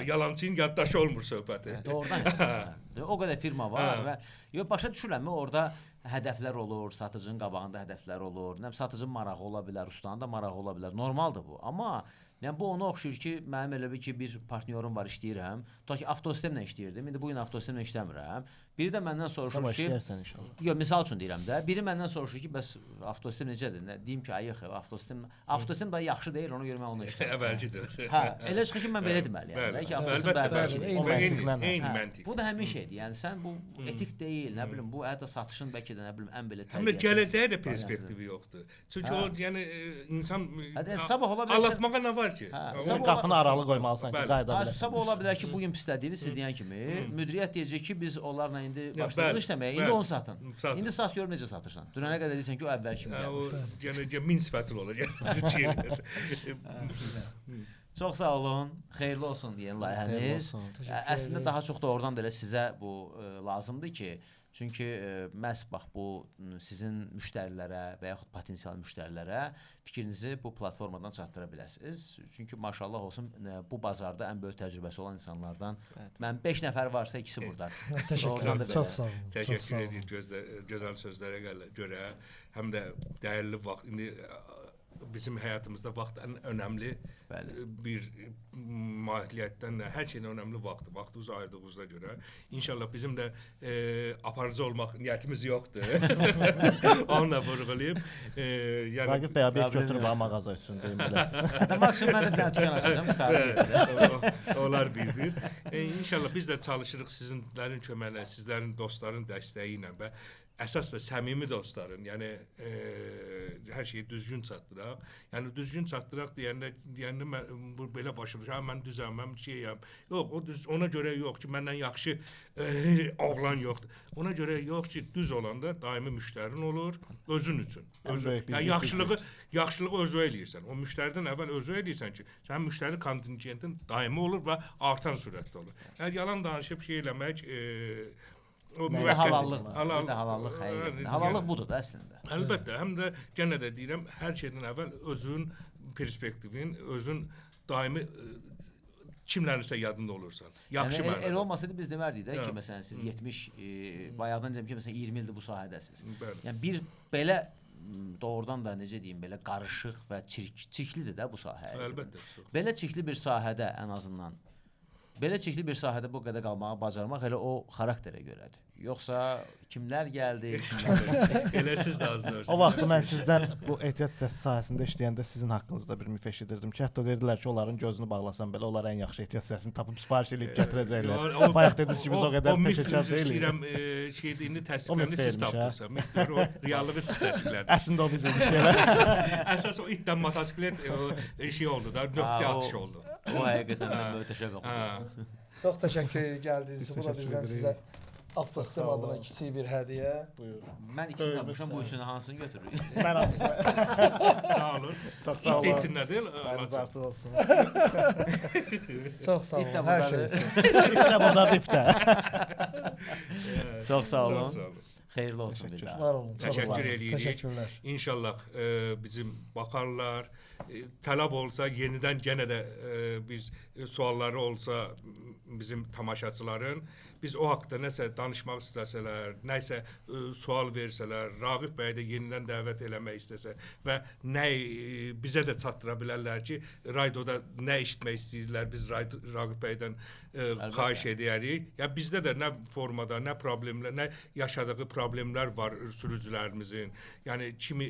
yalançının yaddaşı olmur söhbəti. Doğrudan. O qədər firma var və başa düşürəmmi orada hədəflər olur, satıcının qabağında hədəflər olur. Nə satıcının marağı ola bilər, ustanın da marağı ola bilər. Normaldır bu. Amma yəni bu ona oxşuyur ki, mənim elə bir ki bir partnyorum var, işləyirəm. Tutaq ki, avtosistemlə işləyirdim. İndi bu gün avtosistemlə işləmirəm. Biri də məndən soruşur ki, yox, misal üçün deyirəm də. Biri məndən soruşur ki, bəs avtosistem necədir? Deyim ki, ayıq, avtosistem da yaxşı deyil, ona görə mən onu işləmirəm. Əvvəlcidir. Hə, elə çıxır ki, mən belə deməliyəm. Bəlkə avtosistem da əvvəlcidir. Eyni məntiq. Bu da həmin şeydir. Yəni sən bu etik deyil, nə bilim, bu hətta satışın bəlkə də nə bilim ən belə tərbiyəsiz. Amma gələcəyə də perspektivi yoxdur. Çünki o yəni insan anlatmağa nə var ki? Sən qapını aralı qoymalısan ki, qayda bilə. Sabah ola bilər ki, bu gün pislədiyiniz siz deyən kimi müdiriyyət deyəcək ki, biz onlarla indi başladıq işləməyə, indi onu satın. İndi sat görüm necə satırsan. Dünənə qədər deyirsən ki, o əvvəl kimi gəlmiş. Yəni min sifətli olacaq. Çox sağ olun. Xeyirli olsun yeni layihəniz. Əslində daha çox doğrudan da elə sizə bu lazımdır ki, çünki məhz bax bu sizin müştərilərə və yaxud potensial müştərilərə fikrinizi bu platformadan çatdıra biləsiniz. Çünki maşallah olsun bu bazarda ən böyük təcrübəsi olan insanlardan mən 5 nəfər varsa ikisi burdadır. Təşəkkür edirəm. Çox sağ olun. Təşəkkür edirik gözəl sözlərə görə. Həm də dəyərli vaxt. İndi bizim həyatımızda vaxt ən önəmli bir mahiyyətdən hər şeyin önəmli vaxtı. Vaxtınızı ayırdığınıza görə inşallah bizim də aparıcı olmaq niyyətimiz yoxdur. Onunla vurğulayıb. Ragif bəy bir götürüb mağaza üçün deyim biləsiniz. Maksimum mən də bir dənə dükan açacağam. Onlar bir. İnşallah biz də çalışırıq sizinlərin köməklə, sizlərin dostların dəstəyi ilə və əsas da səmimi dostların, yəni hər şeyi düzgün çatdıraq. Yəni düzgün çatdıraq deyəndə mən bu belə başlamışam, mən düzəm, mən şeyəm. Yox, ona görə yox ki, məndən yaxşı oğlan yoxdur. Ona görə yox ki, düz olanda daimi müştərin olur, özün üçün. Yəni yaxşılığı özü eləyirsən. O müştəridən əvvəl özü eləyirsən ki, sənin müştəri kontingentin daimi olur və artan sürətdə olur. Yəni yalan danışıb şey eləmək Halallıq həqiqətən. Halallıq budur da əslində. Əlbəttə, həm də yenə də deyirəm, hər şeydən əvvəl özün perspektivin, özün daimi kimlərinsə yadında olursan. Yaxşı mənada. Elə olmasaydı biz demərdik də ki, məsələn siz 70 bayaqdan deyim ki, məsələn 20 ildir bu sahədəsiz. Yəni bir belə doğrudan da necə deyim, belə qarışıq və çirklidir də bu sahə. Əlbəttə. Belə çirkli bir sahədə ən azından belə çirkli bir sahədə bu qədər qalmağı bacarmaq elə o xarakterə görədir. Yoxsa kimlər gəldi, elə siz də azdırsınız. O vaxt mən sizdən bu ehtiyat sahəsində işləyəndə sizin haqqınızda bir müfəş edirdim ki, hətta dedilər ki, onların gözünü bağlasan belə onlar ən yaxşı ehtiyat sahəsini tapıb sifariş edib gətirəcəklər. Bayaq dediniz ki, biz o qədər peşəkar deyilik. O şeydə indi təsdiqlərini siz tapdınız. Miftdir o reallığı siz təsdiqlədiniz. Əslində o bizim şeylər. Əsas o itdən motosiklet şey oldu da, nöqtə atışı oldu. O həqiqətən möhtəşəm oldu. Çox təşəkkür edirik gəldiyiniz üçün. Bu da bizdən sizə Avtosistem adına kiçik bir hədiyyə. Buyur. Mən ikisini tapmışam, bu üçünü hansını götürürük? Mən hamısı. Sağ olun. Çox sağ olun. İt içindədir. Ayınız artıq olsun. Çox sağ olun. Hər şey üçün. İt də buradadır, ip də. Çox sağ olun. Xeyirli olsun bir daha. Var olun. Təşəkkür edirik. Təşəkkürlər. İnşallah bizim baxarlar, tələb olsa yenidən yenə də biz sualları olsa bizim tamaşaçıların biz o haqqda nəsə danışmaq istəsələr, nəsə sual versələr, Rağib bəy də yenidən dəvət eləmək istəsə və nə bizə də çatdıra bilərlər ki, radioda nə eşitmək istəyirlər, biz Rağib bəydən xahiş edərik. Ya bizdə də nə formada, nə problemlər, nə yaşadığı problemlər var sürücülərimizin. Yəni kimi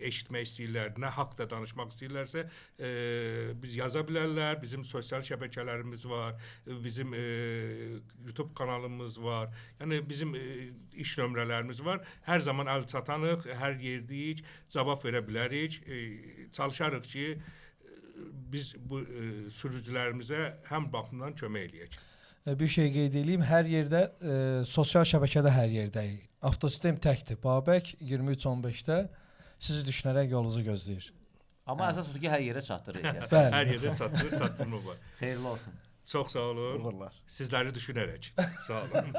eşitmək istəyirlər, nə haqqda danışmaq istəyirlərsə, biz yaza bilərlər. Bizim sosial şəbəkələrimiz var, bizim YouTube kanalımız var. Yəni bizim iş nömrələrimiz var. Hər zaman əl çatanıq, hər yerdəyik, cavab verə bilərik. Çalışarıq ki, biz bu sürücülərimizə həm baxımdan kömək eləyək. Bir şey qeyd edeyim, hər yerdə sosial şəbəkədə hər yerdəyik. Avtosistem təkdir. Babək 23:15-də sizi düşünərək yolunuzu gözləyir. Amma əsas budur ki, hər yerə çatdırır. Hər yerdə çatdırma var. Xeyirli olsun. Çox sağ olun. Uğurlar. Sizləri düşünərək. Sağ olun.